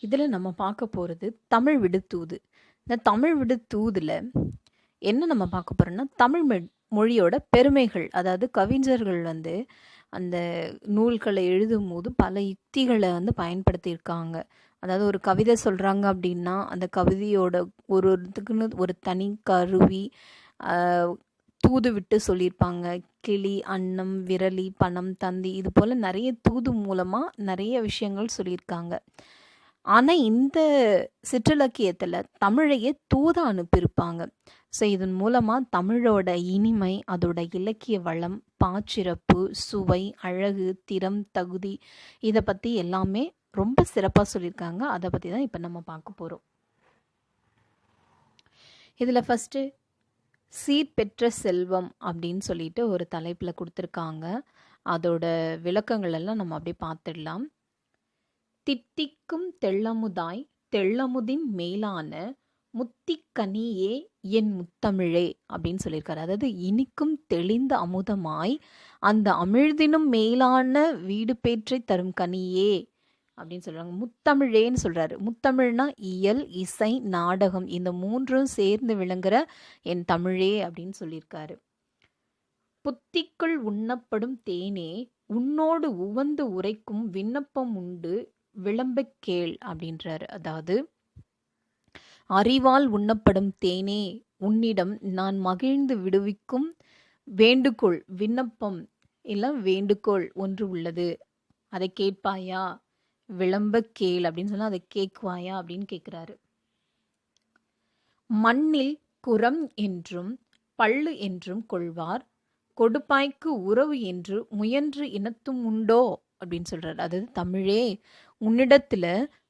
இதில் நம்ம பார்க்க போகிறது தமிழ் விடுதூது. இந்த தமிழ் விடுதூதில் என்ன நம்ம பார்க்க போகிறோம்னா, தமிழ் மொழியோட பெருமைகள். அதாவது கவிஞர்கள் வந்து அந்த நூல்களை எழுதும்போது பல யுக்திகளை வந்து பயன்படுத்தியிருக்காங்க. அதாவது ஒரு கவிதை சொல்கிறாங்க அப்படின்னா, அந்த கவிதையோட ஒருத்துக்குன்னு ஒரு தனி கருவி தூது விட்டு சொல்லியிருப்பாங்க. கிளி, அன்னம், விரலி, பணம், தந்தி, இது போல் நிறைய தூது மூலமாக நிறைய விஷயங்கள் சொல்லியிருக்காங்க. ஆனால் இந்த சிற்றிலக்கியத்தில் தமிழையே தூதா அனுப்பியிருப்பாங்க. ஸோ இதன் மூலமாக தமிழோட இனிமை, அதோட இலக்கிய வளம், பாச்சிறப்பு, சுவை, அழகு, திறம், தகுதி, இதை பற்றி எல்லாமே ரொம்ப சிறப்பாக சொல்லியிருக்காங்க. அதை பற்றி தான் இப்போ நம்ம பார்க்க போகிறோம். இதில் ஃபஸ்ட்டு சீர் பெற்ற செல்வம் அப்படின்னு சொல்லிட்டு ஒரு தலைப்பில் கொடுத்துருக்காங்க. அதோட விளக்கங்கள் எல்லாம் நம்ம அப்படியே பார்த்துடலாம். தித்திக்கும் தெள்ளமுதாய் தெள்ளமுதின் மேலான முத்திக்கனியே என் முத்தமிழே அப்படின்னு சொல்லியிருக்காரு. அதாவது இனிக்கும் தெளிந்த அமுதமாய் அந்த அமிழ்தினும் மேலான வீடு பேற்றை தரும் கனியே அப்படின்னு சொல்றாங்க. முத்தமிழேன்னு சொல்றாரு. முத்தமிழ்னா இயல், இசை, நாடகம், இந்த மூன்றும் சேர்ந்து விளங்குற என் தமிழே அப்படின்னு சொல்லியிருக்காரு. புத்திக்குள் உண்ணப்படும் தேனே உன்னோடு உவந்து உரைக்கும் விண்ணப்பம் உண்டு விளம்ப கேள் அப்படின்றாரு. அதாவது அறிவால் உண்ணப்படும் தேனே, உன்னிடம் நான் மகிழ்ந்து விடுவிக்கும் வேண்டுகோள், விண்ணப்பம் இல்லை வேண்டுகோள் ஒன்று உள்ளது, அதை கேட்பாயா, விளம்ப கேள் அப்படின்னு சொன்னா அதை கேட்குவாயா அப்படின்னு கேட்குறாரு. மண்ணில் குரம் என்றும் பள்ளு என்றும் கொள்வார், கொடுப்பாய்க்கு உறவு என்று முயன்று இனத்தும் உண்டோ அப்படின்னு சொல்றாரு. அதாவது தமிழே, உன்னிடத்துல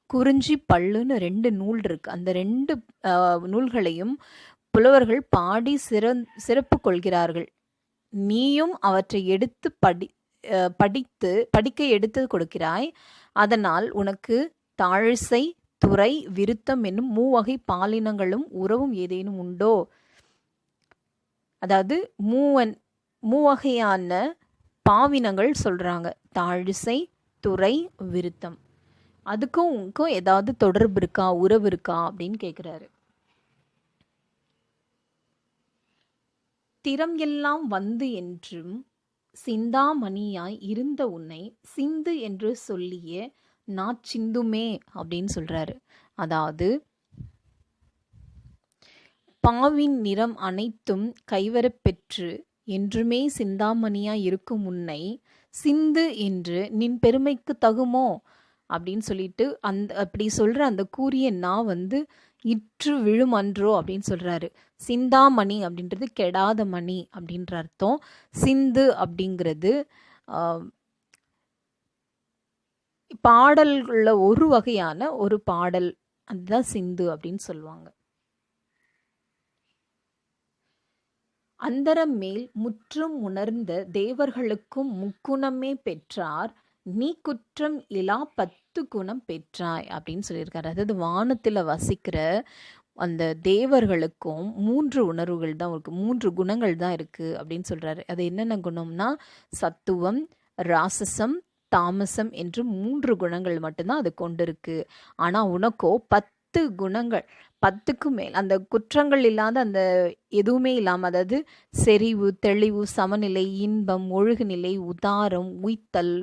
குறிஞ்சி பல்லுன்னு 2 நூல் இருக்கு. அந்த 2 நூல்களையும் புலவர்கள் பாடி சிறப்பு கொள்கிறார்கள். நீயும் அவற்றை எடுத்து படிக்க எடுத்து கொடுக்கிறாய். அதனால் உனக்கு தாழிசை, துறை, விருத்தம் என்னும் மூவகை பாலினங்களும் உறவும் ஏதேனும் உண்டோ? அதாவது மூவகையான பாவினங்கள் சொல்றாங்க. தாழிசை, துறை, விருத்தம். அதுக்கும் உனக்கும் ஏதாவது தொடர்பு இருக்கா, உறவு இருக்கா அப்படின்னு கேட்குறாரு. திறம் எல்லாம் வந்து என்றும் சிந்தாமணியாய் இருந்த உன்னை சிந்து என்று சொல்லிய நாச்சிந்துமே அப்படின்னு சொல்றாரு. அதாவது பாவின் நிறம் அனைத்தும் கைவரப் பெற்று என்றுமே சிந்தாமணியாய் இருக்கும் உன்னை சிந்து என்று நின் பெருமைக்கு தகுமோ அப்படின்னு சொல்லிட்டு அப்படி சொல்ற அந்த கூறிய நான் வந்து இற்று விழும் அன்றோ அப்படின்னு சொல்றாரு. சிந்தாமணி அப்படின்றது கெடாத மணி அப்படின்ற அர்த்தம். சிந்து அப்படிங்கிறது பாடல்கள ஒரு வகையான ஒரு பாடல், அதுதான் சிந்து அப்படின்னு சொல்லுவாங்க. அந்தரம் மேல் முற்றும் உணர்ந்த தேவர்களுக்கும் முக்குணமே பெற்றார், நீ குற்றம் இலா 10 குணம் பெற்றாய் அப்படின்னு சொல்லியிருக்காரு. அதாவது வானத்தில் வசிக்கிற அந்த தேவர்களுக்கும் 3 உணர்வுகள் தான் இருக்கு, 3 குணங்கள் தான் இருக்கு அப்படின்னு சொல்றாரு. அது என்னென்ன குணம்னா சத்துவம், ராசசம், தாமசம் என்று 3 குணங்கள் மட்டும்தான் அது கொண்டிருக்கு. ஆனா உனக்கோ 10 குணங்கள், 10க்கு மேல் அந்த குற்றங்கள் இல்லாத அந்த எதுவுமே இல்லாமல், அதாவது செறிவு, தெளிவு, சமநிலை, இன்பம், ஒழுகுநிலை, உதாரம், உய்த்தல்,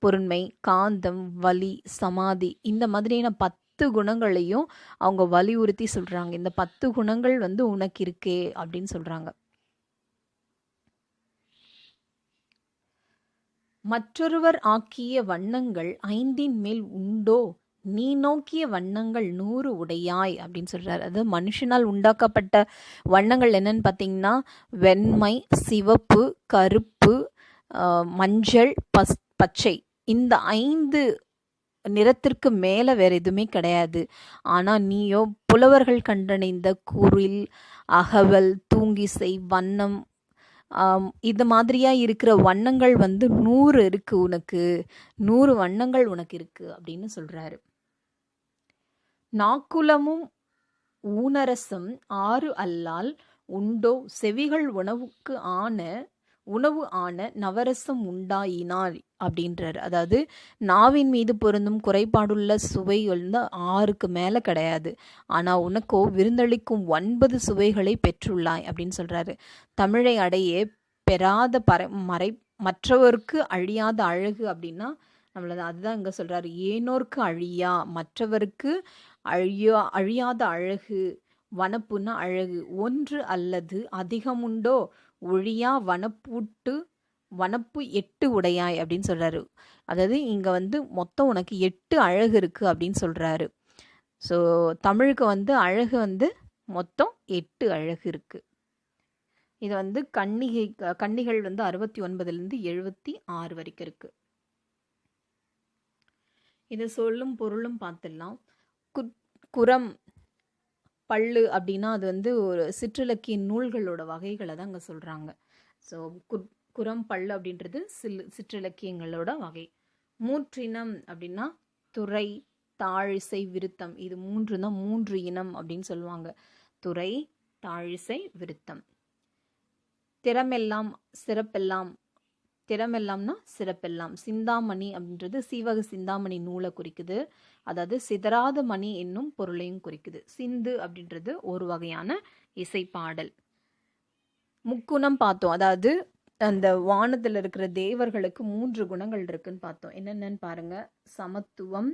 பொருண்மை, காந்தம், வலி, சமாதி, இந்த மாதிரியான 10 குணங்களையும் அவங்க வலியுறுத்தி சொல்றாங்க. இந்த 10 குணங்கள் வந்து உனக்கு இருக்கே அப்படின்னு சொல்றாங்க. மற்றொருவர் ஆக்கிய வண்ணங்கள் 5 மேல் உண்டோ, நீ நோக்கிய வண்ணங்கள் 100 உடையாய் அப்படின்னு சொல்றாரு. அது மனுஷனால் உண்டாக்கப்பட்ட வண்ணங்கள் என்னன்னு பார்த்தீங்கன்னா வெண்மை, சிவப்பு, கருப்பு, மஞ்சள், பச்சை, இந்த 5 நிறத்திற்கு மேல வேற எதுவுமே கிடையாது. ஆனா நீயோ புலவர்கள் கண்டடைந்த குரில், அகவல், தூங்கிசை, வண்ணம், இது மாதிரியா இருக்கிற வண்ணங்கள் வந்து 100 இருக்கு, உனக்கு 100 வண்ணங்கள் உனக்கு இருக்கு அப்படின்னு சொல்றாரு. நாக்குலமும் ஊனரசம் 6 அல்லால் உண்டோ, செவிகள் உணவுக்கு ஆன உணவு ஆன நவரசம் உண்டாயினார் அப்படின்றார். அதாவது நாவின் மீது பொருந்தும் குறைபாடுள்ள சுவை வந்து 6க்கு மேலே கிடையாது, ஆனால் உனக்கோ விருந்தளிக்கும் 9 சுவைகளை பெற்றுள்ளாய் அப்படின்னு சொல்கிறாரு. தமிழை அடைய பெறாத மற்றவருக்கு அழியாத அழகு அப்படின்னா நம்மளது அதுதான் இங்கே சொல்கிறாரு. ஏனோர்க்கு அழியா, மற்றவருக்கு அழியாத அழகு. வனப்புன்னா அழகு. ஒன்று அல்லது அதிகமுண்டோ ஒழியா வனப்பு 8 உடையாய் அப்படின்னு சொல்கிறாரு. அதாவது இங்கே வந்து மொத்தம் உனக்கு 8 அழகு இருக்குது அப்படின்னு சொல்கிறாரு. ஸோ தமிழுக்கு வந்து அழகு வந்து மொத்தம் 8 அழகு இருக்குது. இது வந்து கன்னிகள் வந்து 69லேருந்து 76 வரைக்கும் இருக்குது. இதை சொல்லும் பொருளும் பார்த்துடலாம். குரம் பள்ளு அப்படின்னா அது வந்து ஒரு சிற்றிலக்கிய நூல்களோட வகைகளை தான் அங்கே சொல்கிறாங்க. ஸோ குரம் பள்ளு அப்படின்றது சிற்றிலக்கியங்களோட வகை. மூற்றினம் அப்படின்னா துறை, தாழிசை, விருத்தம். இது 3 தான் 3 இனம் அப்படின்னு சொல்லுவாங்க. துறை, தாழிசை, விருத்தம். திறமெல்லாம் சிறப்பெல்லாம். திறமெல்லாம்னா சிறப்பெல்லாம். சிந்தாமணி அப்படின்றது சீவக சிந்தாமணி நூலை குறிக்குது. அதாவது சிதறாத மணி என்னும் பொருளையும் குறிக்குது. சிந்து அப்படின்றது ஒரு வகையான இசைப்பாடல். முக்குணம் பார்த்தோம். அதாவது அந்த வானத்தில் இருக்கிற தேவர்களுக்கு 3 குணங்கள் இருக்குன்னு பார்த்தோம். என்னென்னு பாருங்க. சமத்துவம்,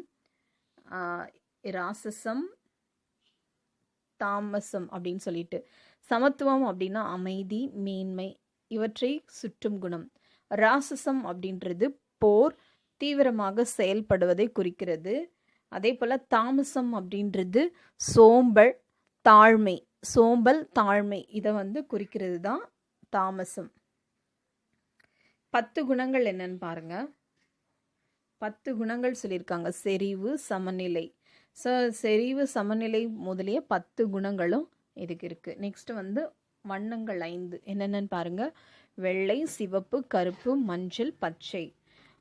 ராசசம், தாமசம் அப்படின்னு சொல்லிட்டு. சமத்துவம் அப்படின்னா அமைதி, மேன்மை, இவற்றை சுற்றும் குணம். ராசசம் அப்படின்றது போர், தீவிரமாக செயல்படுவதை குறிக்கிறது. அதே போல் தாமசம் அப்படின்றது சோம்பல், தாழ்மை இதை வந்து குறிக்கிறது தான் தாமசம். 10 குணங்கள் என்னன்னு பாருங்க. 10 குணங்கள் சொல்லியிருக்காங்க. செறிவு, சமநிலை. ஸோ செறிவு, சமநிலை முதலிய 10 குணங்களும் இதுக்கு இருக்குது. நெக்ஸ்ட் வந்து வண்ணங்கள் 5 என்னென்னு பாருங்க. வெள்ளை, சிவப்பு, கருப்பு, மஞ்சள், பச்சை.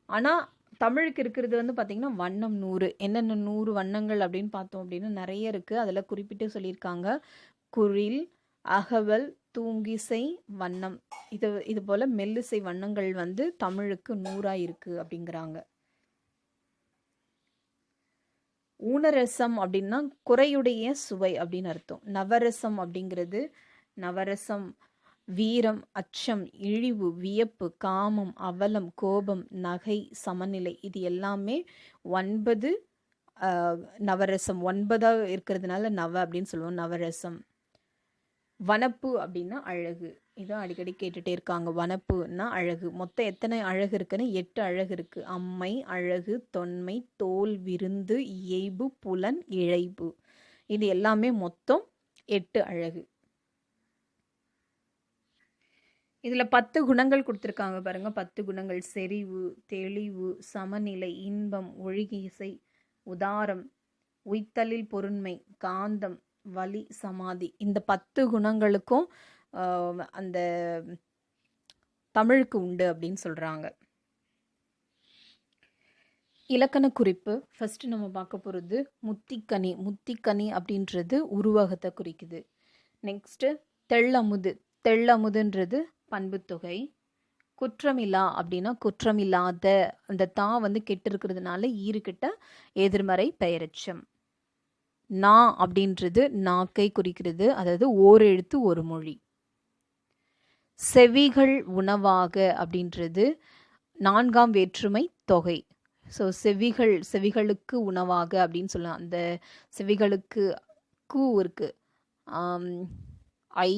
ஆனால் தமிழுக்கு இருக்கிறது வந்து பார்த்திங்கன்னா வண்ணம் 100. என்னென்ன 100 வண்ணங்கள் அப்படின்னு பார்த்தோம் அப்படின்னா நிறைய இருக்குது. அதில் குறிப்பிட்டு சொல்லியிருக்காங்க. குரில், அகவல், தூங்கிசை வண்ணம், இது போல் மெல்லிசை வண்ணங்கள் வந்து தமிழுக்கு 100 இருக்குது அப்படிங்கிறாங்க. ஊனரசம் அப்படின்னா குறையுடைய சுவை அப்படின்னு அர்த்தம். நவரசம் அப்படிங்கிறது நவரசம் வீரம், அச்சம், இழிவு, வியப்பு, காமம், அவலம், கோபம், நகை, சமநிலை, இது எல்லாமே 9 நவரசம். 9 இருக்கிறதுனால நவ அப்படின்னு சொல்லுவோம். நவரசம். வனப்பு அப்படின்னா அழகு. இதான் அடிக்கடி கேட்டுட்டே இருக்காங்க. வனப்புன்னா அழகு. மொத்தம் எத்தனை அழகு இருக்குன்னு 8 அழகு இருக்கு. அம்மை, அழகு, தொன்மை, தோல், விருந்து, இயைபு, புலன், இழைபு, இது எல்லாமே மொத்தம் 8 அழகு. இதில் 10 குணங்கள் கொடுத்துருக்காங்க பாருங்க. 10 குணங்கள். செறிவு, தெளிவு, சமநிலை, இன்பம், ஒழுகிசை, உதாரம், உய்த்தலில் பொருண்மை, காந்தம், வலி, சமாதி. இந்த 10 குணங்களுக்கும் அந்த தமிழுக்கு உண்டு அப்படின்னு சொல்கிறாங்க. இலக்கண குறிப்பு ஃபஸ்ட்டு நம்ம பார்க்க போகிறது முத்திக்கனி. முத்திக்கனி அப்படின்றது உருவகத்தை குறிக்குது. நெக்ஸ்ட்டு தெள்ளமுது. தெள்ளமுதுன்றது பண்புத்தொகை. குற்றமில்லா அப்படின்னா குற்றமில்லாத, அந்த தா வந்து கெட்டு இருக்கிறதுனால ஈறுகிட்ட எதிர்மறை பெயரெச்சம். நா அப்படின்றது நாக்கை குறிக்கிறது. அதாவது ஓர் எழுத்து ஒரு மொழி. செவிகள் உணவாக அப்படின்றது 4ஆம் வேற்றுமை தொகை. ஸோ செவிகளுக்கு உணவாக அப்படின்னு சொல்லலாம். அந்த செவிகளுக்கு கூ இருக்கு. ஐ,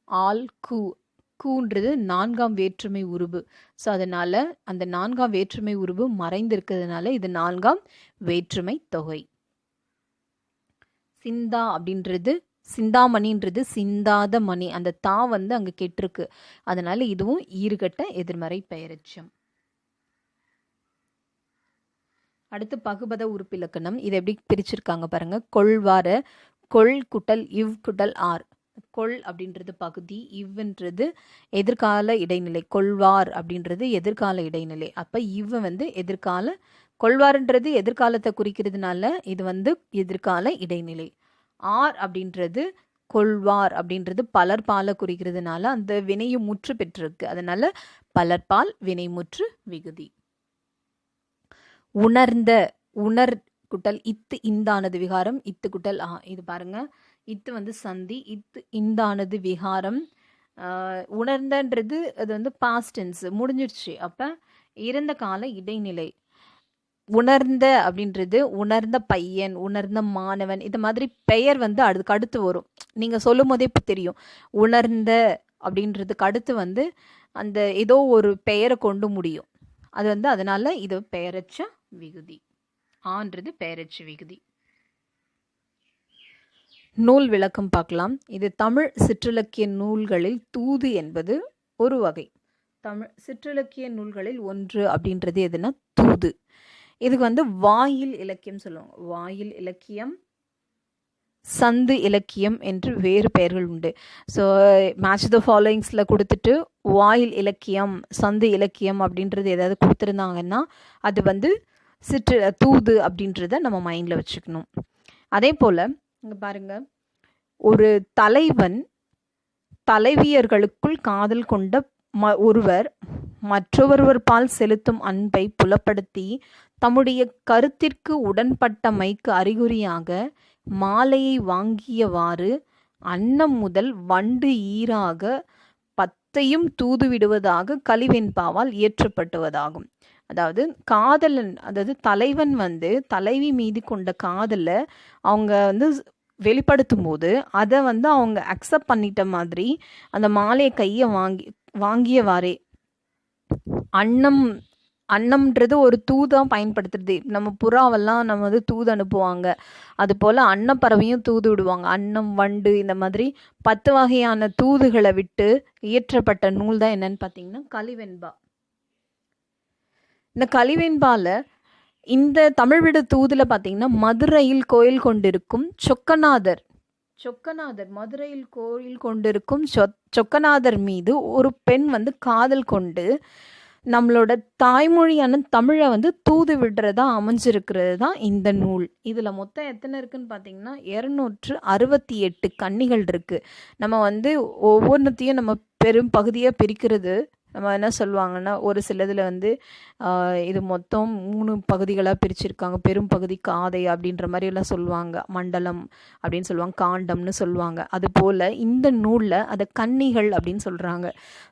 ஆல், கூன்றது 4ஆம் வேற்றுமை உருபு. ஸோ அதனால் அந்த 4ஆம் வேற்றுமை உருபு மறைந்திருக்கிறதுனால இது 4ஆம் வேற்றுமை தொகை. சிந்தா அப்படின்றது சிந்தாமணின்றது சிந்தாத மணி. அந்த தா வந்து அங்கே கெட்டிருக்கு. அதனால இதுவும் ஈறுகட்ட எதிர்மறை பெயரெச்சம். அடுத்து பகுபத உறுப்பிலக்கணம். இது எப்படி பிரிச்சிருக்காங்க பாருங்க. கொள்வார கொள் குட்டல் இவ் குட்டல் ஆர். கொள் அப்படின்றது பகுதி, இவ்ன்றது எதிர்கால இடைநிலை. கொள்வார் அப்படின்றது எதிர்கால இடைநிலை. அப்போ இவ் வந்து எதிர்கால, கொள்வார்ன்றது எதிர்காலத்தை குறிக்கிறதுனால இது வந்து எதிர்கால இடைநிலை. ஆர் அப்படின்றது கொள்வார் அப்படின்றது பலர்பாலை குறிக்கிறதுனால அந்த வினையும் முற்று பெற்றிருக்கு. அதனால பலர்பால் வினைமுற்று விகுதி. உணர்ந்த, உணர் குட்டல் இத்து இந்தானது விகாரம், இத்து குட்டல் இது பாருங்க, இத்து வந்து சந்தி, இத்து இந்தானது விகாரம். உணர்ந்தன்றது அது வந்து பாஸ்ட் டென்ஸ், முடிஞ்சிடுச்சு. அப்போ இறந்த கால இடைநிலை. உணர்ந்த அப்படின்றது உணர்ந்த பையன், உணர்ந்த மாணவன், இது மாதிரி பெயர் வந்து அதுக்கு அடுத்து வரும். நீங்கள் சொல்லும் போதே இப்போ தெரியும், உணர்ந்த அப்படின்றதுக்கு அடுத்து வந்து அந்த ஏதோ ஒரு பெயரை கொண்டு முடியும். அது வந்து அதனால இது பெயரச்ச விகுதி. ஆன்றது பெயரச்ச விகுதி. நூல் விளக்கம் பார்க்கலாம். இது தமிழ் சிற்றிலக்கிய நூல்களில் தூது என்பது ஒரு வகை. தமிழ் சிற்றிலக்கிய நூல்களில் ஒன்று அப்படின்றது எதுனா தூது. இதுக்கு வந்து வாயில் இலக்கியம் சொல்லுவாங்க. வாயில் இலக்கியம், சந்து இலக்கியம் என்று வேறு பெயர்கள் உண்டு. ஸோ மேட்ச் த ஃபாலோயிங்ஸில் கொடுத்துட்டு வாயில் இலக்கியம், சந்து இலக்கியம் அப்படின்றது ஏதாவது கொடுத்துருந்தாங்கன்னா அது வந்து தூது அப்படின்றத நம்ம மைண்டில் வச்சுக்கணும். அதே போல் இங்கே பாருங்கள், ஒரு தலைவன் தலைவியர்களுக்குள் காதல் கொண்ட ஒருவர் மற்றொருவர் பால் செலுத்தும் அன்பை புலப்படுத்தி தம்முடைய கருத்திற்கு உடன்பட்டமைக்கு அறிகுறியாக மாலையை வாங்கியவாறு அன்னம் முதல் வண்டு ஈராக பத்தையும் தூதுவிடுவதாக கலிவெண்பாவால் இயற்றப்பட்டுவதாகும். அதாவது காதலன், அதாவது தலைவன் வந்து தலைவி மீது கொண்ட காதலை அவங்க வந்து வெளிப்படுத்தும் போது அதை வந்து அவங்க அக்செப்ட் பண்ணிட்ட மாதிரி அந்த மாலையை கையை வாங்கியவாறே அன்னம்ன்றது ஒரு தூதாக பயன்படுத்துறது. நம்ம புறாவெல்லாம் நம்ம வந்து தூது அனுப்புவாங்க, அது போல் அன்னப்பறவையும் தூது விடுவாங்க. அன்னம், வண்டு, இந்த மாதிரி 10 வகையான தூதுகளை விட்டு இயற்றப்பட்ட நூல் தான் என்னன்னு பார்த்தீங்கன்னா கலிவெண்பா. இந்த கலிவெண்பால இந்த தமிழ் விடு தூதுல பார்த்தீங்கன்னா மதுரையில் கோயில் கொண்டிருக்கும் சொக்கநாதர், மதுரையில் கோயில் கொண்டிருக்கும் சொக்கநாதர் மீது ஒரு பெண் வந்து காதல் கொண்டு நம்மளோட தாய்மொழியான தமிழை வந்து தூது விடுறதா அமைஞ்சிருக்கிறது தான் இந்த நூல். இதில் மொத்தம் எத்தனை இருக்குன்னு பார்த்தீங்கன்னா 268 கன்னிகள் இருக்குது. நம்ம வந்து ஒவ்வொன்றத்தையும் நம்ம பெரும் பகுதியாக பிரிக்கிறது நம்ம என்ன சொல்லுவாங்கன்னா, ஒரு சிலதில் வந்து இது மொத்தம் 3 பகுதிகளாக பிரிச்சிருக்காங்க. பெரும் பகுதி காதை அப்படின்ற மாதிரி எல்லாம் சொல்லுவாங்க, மண்டலம் அப்படின்னு சொல்லுவாங்க, காண்டம்னு சொல்லுவாங்க. அதுபோல் இந்த நூலில் அதை கன்னிகள் அப்படின்னு சொல்கிறாங்க.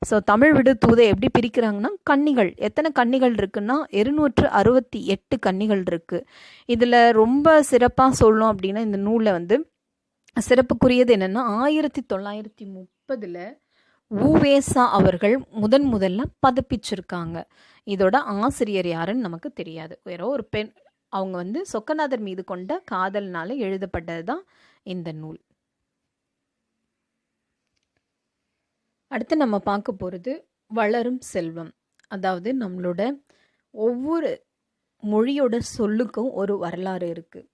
ஸோ தமிழ் விடு தூதை எப்படி பிரிக்கிறாங்கன்னா, கன்னிகள் எத்தனை கன்னிகள் இருக்குன்னா 268 கன்னிகள் இருக்குது. இதில் ரொம்ப சிறப்பாக சொல்லணும் அப்படின்னா இந்த நூலில் வந்து சிறப்புக்குரியது என்னென்னா 1930 ஊவேசா அவர்கள் முதல்ல பதிப்பிச்சிருக்காங்க. இதோட ஆசிரியர் யாருன்னு நமக்கு தெரியாது. வேற ஒரு பெண், அவங்க வந்து சொக்கநாதர் மீது கொண்ட காதல்னால எழுதப்பட்டது தான் இந்த நூல். அடுத்து நம்ம பார்க்க போகிறது வளரும் செல்வம். அதாவது நம்மளோட ஒவ்வொரு மொழியோட சொல்லுக்கும் ஒரு வரலாறு இருக்குது.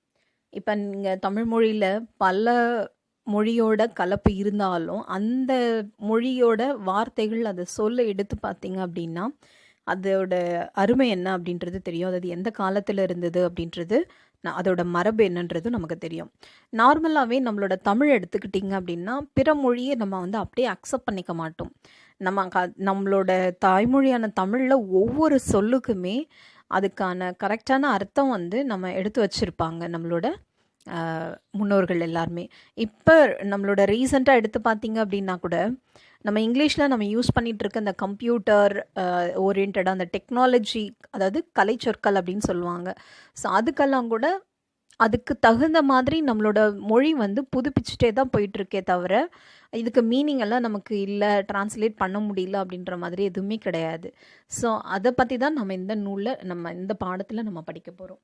இப்போ நீங்கள் தமிழ் மொழியில் பல மொழியோட கலப்பு இருந்தாலும் அந்த மொழியோட வார்த்தைகள் அதை சொல்ல எடுத்து பார்த்தீங்க அப்படின்னா அதோட அருமை என்ன அப்படின்றது தெரியும். அது எந்த காலத்தில் இருந்தது அப்படின்றது, அதோட மரபு என்னன்றது நமக்கு தெரியும். நார்மலாகவே நம்மளோட தமிழ் எடுத்துக்கிட்டிங்க அப்படின்னா பிற மொழியை நம்ம வந்து அப்படியே அக்செப்ட் பண்ணிக்க மாட்டோம். நம்மளோட தாய்மொழியான தமிழில் ஒவ்வொரு சொல்லுக்குமே அதுக்கான கரெக்டான அர்த்தம் வந்து நம்ம எடுத்து வச்சுருப்பாங்க நம்மளோட முன்னோர்கள் எல்லாருமே. இப்போ நம்மளோட ரீசெண்டாக எடுத்து பார்த்தீங்க அப்படின்னா கூட நம்ம இங்கிலீஷில் நம்ம யூஸ் பண்ணிகிட்டு இருக்க அந்த கம்ப்யூட்டர் ஓரியன்டாக அந்த டெக்னாலஜி, அதாவது கலை சொற்கள் அப்படின்னு சொல்லுவாங்க. ஸோ அதுக்கெல்லாம் கூட அதுக்கு தகுந்த மாதிரி நம்மளோட மொழி வந்து புதுப்பிச்சுட்டே தான் போயிட்டுருக்கே தவிர இதுக்கு மீனிங் எல்லாம் நமக்கு இல்லை, டிரான்ஸ்லேட் பண்ண முடியல அப்படின்ற மாதிரி எதுவுமே கிடையாது. ஸோ அதை பற்றி தான் நம்ம இந்த நூலில் நம்ம இந்த பாடத்தில் நம்ம படிக்க போகிறோம்.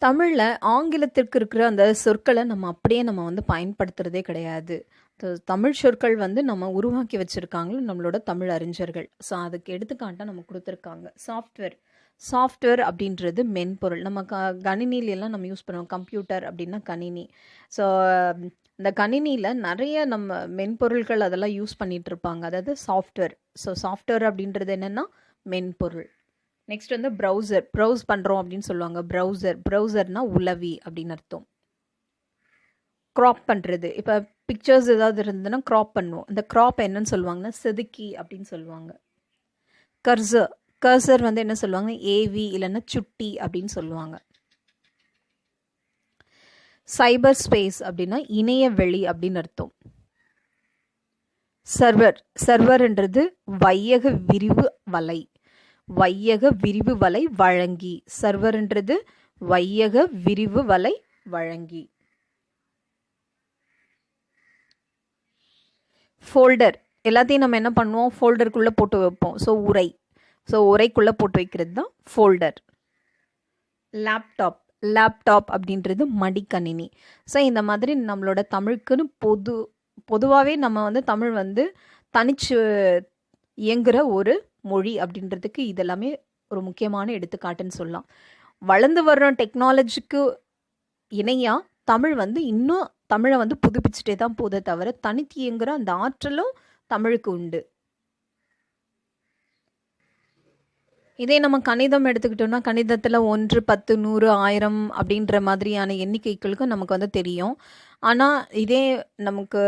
தமிழில் ஆங்கிலத்திற்கு இருக்கிற அந்த சொற்களை நம்ம அப்படியே நம்ம வந்து பயன்படுத்துகிறதே கிடையாது. தமிழ் சொற்கள் வந்து நம்ம உருவாக்கி வச்சுருக்காங்க நம்மளோட தமிழ் அறிஞர்கள். ஸோ அதுக்கு எடுத்துக்காட்டாக நம்ம கொடுத்துருக்காங்க. சாஃப்ட்வேர் அப்படின்றது மென்பொருள். நம்ம கணினிலெல்லாம் நம்ம யூஸ் பண்ணுவோம். கம்ப்யூட்டர் அப்படின்னா கணினி. ஸோ இந்த கணினியில் நிறைய நம்ம மென்பொருள்கள் அதெல்லாம் யூஸ் பண்ணிகிட்டு இருப்பாங்க, அதாவது சாஃப்ட்வேர். ஸோ சாஃப்ட்வேர் அப்படின்றது என்னென்னா மென்பொருள். நெக்ஸ்ட் வந்து ப்ரௌசர். ப்ரௌஸ் பண்ணுறோம் அப்படின்னு சொல்லுவாங்க. ப்ரௌசர்னா உளவி அப்படின்னு அர்த்தம். க்ராப் பண்ணுறது. இப்போ பிக்சர்ஸ் ஏதாவது இருந்ததுன்னா க்ராப் பண்ணுவோம். இந்த க்ராப் என்னன்னு சொல்லுவாங்கன்னா செதுக்கி அப்படின்னு சொல்லுவாங்க. கர்சர் வந்து என்ன சொல்லுவாங்க? ஏவி இல்லைன்னா சுட்டி அப்படின்னு சொல்லுவாங்க. சைபர் ஸ்பேஸ் அப்படின்னா இணைய வெளி அப்படின்னு அர்த்தம். சர்வர்ன்றது வையக விரிவு வலை. வழங்கி. சர்வர்ன்றது வையக விரிவு வலை வழங்கி. ஃபோல்டர் எல்லாத்தையும் நம்ம என்ன பண்ணுவோம்? ஃபோல்டருக்குள்ளே போட்டு வைப்போம். உரைக்குள்ளே போட்டு வைக்கிறது தான் ஃபோல்டர். லேப்டாப் அப்படின்றது மடிக்கணினி. ஸோ இந்த மாதிரி நம்மளோட தமிழுக்குன்னு பொதுவாகவே நம்ம வந்து தமிழ் வந்து தனிச்சு இயங்குகிற ஒரு மொழி அப்படின்றதுக்கு இதெல்லாமே ஒரு முக்கியமான எடுத்துக்காட்டுன்னு சொல்லலாம். வளர்ந்து வர்ற டெக்னாலஜிக்கு இணையாக தமிழ் வந்து இன்னும் தமிழை வந்து புதுப்பிச்சுட்டே தான் போதே தவிர தனித்து இயங்குகிற அந்த ஆற்றலும் தமிழுக்கு உண்டு. இதே நம்ம கணிதம் எடுத்துக்கிட்டோம்னா கணிதத்தில் 1, 10, 100, 1000 அப்படின்ற மாதிரியான எண்ணிக்கைகளுக்கும் நமக்கு வந்து தெரியும். ஆனால் இதே நமக்கு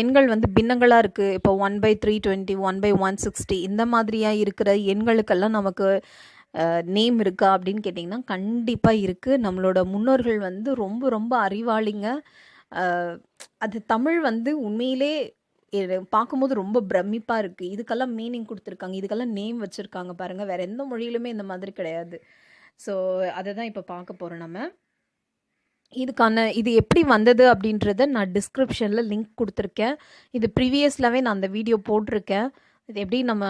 எண்கள் வந்து பின்னங்களாக இருக்குது. இப்போ 1/320, 1/160 இந்த மாதிரியாக இருக்கிற எண்களுக்கெல்லாம் நமக்கு நேம் இருக்கா அப்படின்னு கேட்டிங்கன்னா கண்டிப்பாக இருக்குது. நம்மளோட முன்னோர்கள் வந்து ரொம்ப ரொம்ப அறிவாளிங்க. அது தமிழ் வந்து உண்மையிலே பார்க்கும்போது ரொம்ப பிரமிப்பாக இருக்குது. இதுக்கெல்லாம் மீனிங் கொடுத்துருக்காங்க, இதுக்கெல்லாம் நேம் வச்சுருக்காங்க பாருங்கள். வேறு எந்த மொழியிலுமே இந்த மாதிரி கிடையாது. ஸோ அதை தான் இப்போ பார்க்க போகிறோம் நம்ம. இது எப்படி வந்தது அப்படின்றத நான் டிஸ்கிரிப்ஷனில் லிங்க் கொடுத்துருக்கேன். இது ப்ரீவியஸ்லாகவே நான் அந்த வீடியோ போட்டிருக்கேன். இது எப்படி நம்ம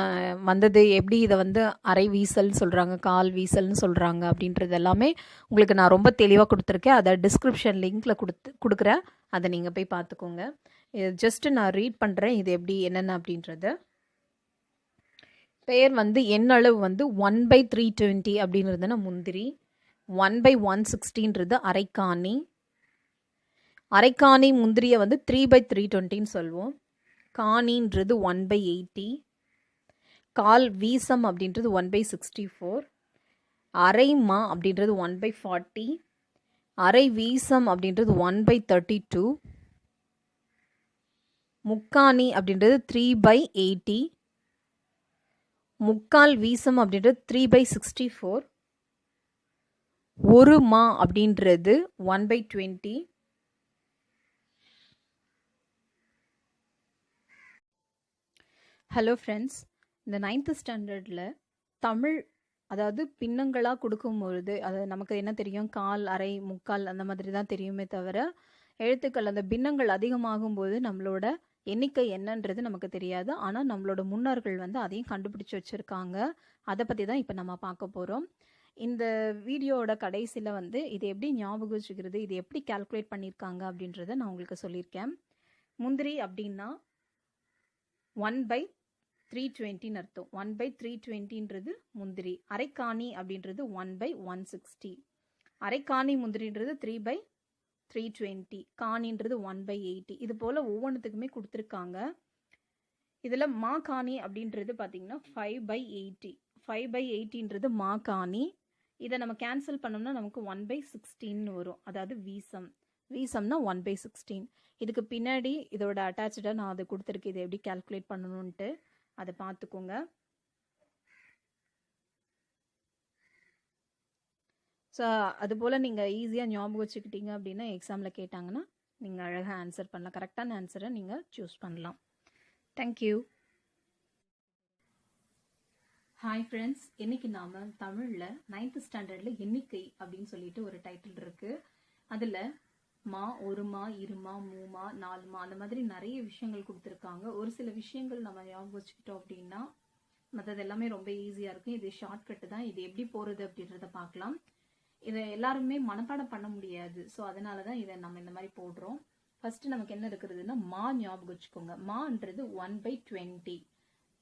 வந்தது, எப்படி இதை வந்து அரை வீசல்னு சொல்கிறாங்க, கால் வீசல்னு சொல்கிறாங்க அப்படின்றது எல்லாமே உங்களுக்கு நான் ரொம்ப தெளிவாக கொடுத்துருக்கேன். அதை டிஸ்கிரிப்ஷன் லிங்க்கில் கொடுக்குறேன். அதை நீங்கள் போய் பார்த்துக்கோங்க. இது ஜஸ்ட்டு நான் ரீட் பண்ணுறேன் இது எப்படி என்னென்ன அப்படின்றத. பெயர் வந்து எண்ணளவு வந்து 1/320 அப்படின்றதுனா முந்திரி. 1/160ன்றது அரைக்காணி. அரைக்காணி முந்திரியை வந்து 3/320ன்னு சொல்லுவோம். காணின்றது 1/80. கால் வீசம் அப்படின்றது 1/64. அரைமா அப்படின்றது 1/40. அரை வீசம் அப்படின்றது 1/32. முக்காணி அப்படின்றது 3/80. முக்கால் வீசம் அப்படின்றது 3/64. ஒரு மா அப்படின்றது 1/20. ஹலோ ஃப்ரெண்ட்ஸ், இந்த 9th ஸ்டாண்டர்டில் தமிழ் அதாவது பின்னங்களாக கொடுக்கும்பொழுது அது நமக்கு என்ன தெரியும்? கால், அரை, முக்கால் அந்த மாதிரி தான் தெரியுமே தவிர எழுத்துக்கள் அந்த பின்னங்கள் அதிகமாகும்போது நம்மளோட எண்ணிக்கை என்னன்றது நமக்கு தெரியாது. ஆனால் நம்மளோட முன்னோர்கள் வந்து அதையும் கண்டுபிடிச்சி வச்சுருக்காங்க. அதை பற்றி தான் இப்போ நம்ம பார்க்க போகிறோம். இந்த வீடியோவோட கடைசியில் வந்து இது எப்படி ஞாபகம் வச்சுக்கிறது, இது எப்படி கால்குலேட் பண்ணியிருக்காங்க அப்படின்றத நான் உங்களுக்கு சொல்லியிருக்கேன். முந்திரி அப்படின்னா 1/320ன்னு அர்த்தம். 1/320ன்றது முந்திரி. அரைக்காணி அப்படின்றது 1/160. அரைக்காணி முந்திரின்றது 3/320. காணின்றது 1/80. இது போல் ஒவ்வொன்றுத்துக்குமே கொடுத்துருக்காங்க. இதில் மாக்காணி அப்படின்றது பார்த்திங்கன்னா 5/80. 5/80ன்றது மாக்காணி. இதை நம்ம கேன்சல் பண்ணோம்னா நமக்கு 1/16 வரும். அதாவது வீசம்னா 1/16. இதுக்கு பின்னாடி இதோட அட்டாச்சாக நான் அதை கொடுத்துருக்கேன். இதை எப்படி கால்குலேட் பண்ணணுன்ட்டு அதை பார்த்துக்கோங்க. ஸோ அதுபோல் நீங்கள் ஈஸியாக ஞாபகம் வச்சுக்கிட்டீங்க அப்படின்னா எக்ஸாமில் கேட்டாங்கன்னா நீங்கள் அழகாக ஆன்சர் பண்ணலாம். கரெக்டான ஆன்சரை நீங்கள் சூஸ் பண்ணலாம். தேங்க்யூ. ஹாய் ஃப்ரெண்ட்ஸ், இன்றைக்கி நாம் தமிழில் 9th ஸ்டாண்டர்டில் எண்ணிக்கை அப்படின்னு சொல்லிட்டு ஒரு டைட்டில் இருக்குது. அதில் மா, ஒரு மா, இருமா, மூமா, 4 மா அந்த மாதிரி நிறைய விஷயங்கள் கொடுத்துருக்காங்க. ஒரு சில விஷயங்கள் நம்ம ஞாபகம் வச்சுக்கிட்டோம் அப்படின்னா மற்றது எல்லாமே ரொம்ப ஈஸியாக இருக்கும். இது ஷார்ட்கட்டு தான். இது எப்படி போகிறது அப்படின்றத பார்க்கலாம். இதை எல்லாருமே மனப்பாடம் பண்ண முடியாது. ஸோ அதனால தான் இதை நம்ம இந்த மாதிரி போடுறோம். ஃபஸ்ட்டு நமக்கு என்ன இருக்கிறதுனா மா ஞாபகம் வச்சுக்கோங்க. மான்றது 1/20.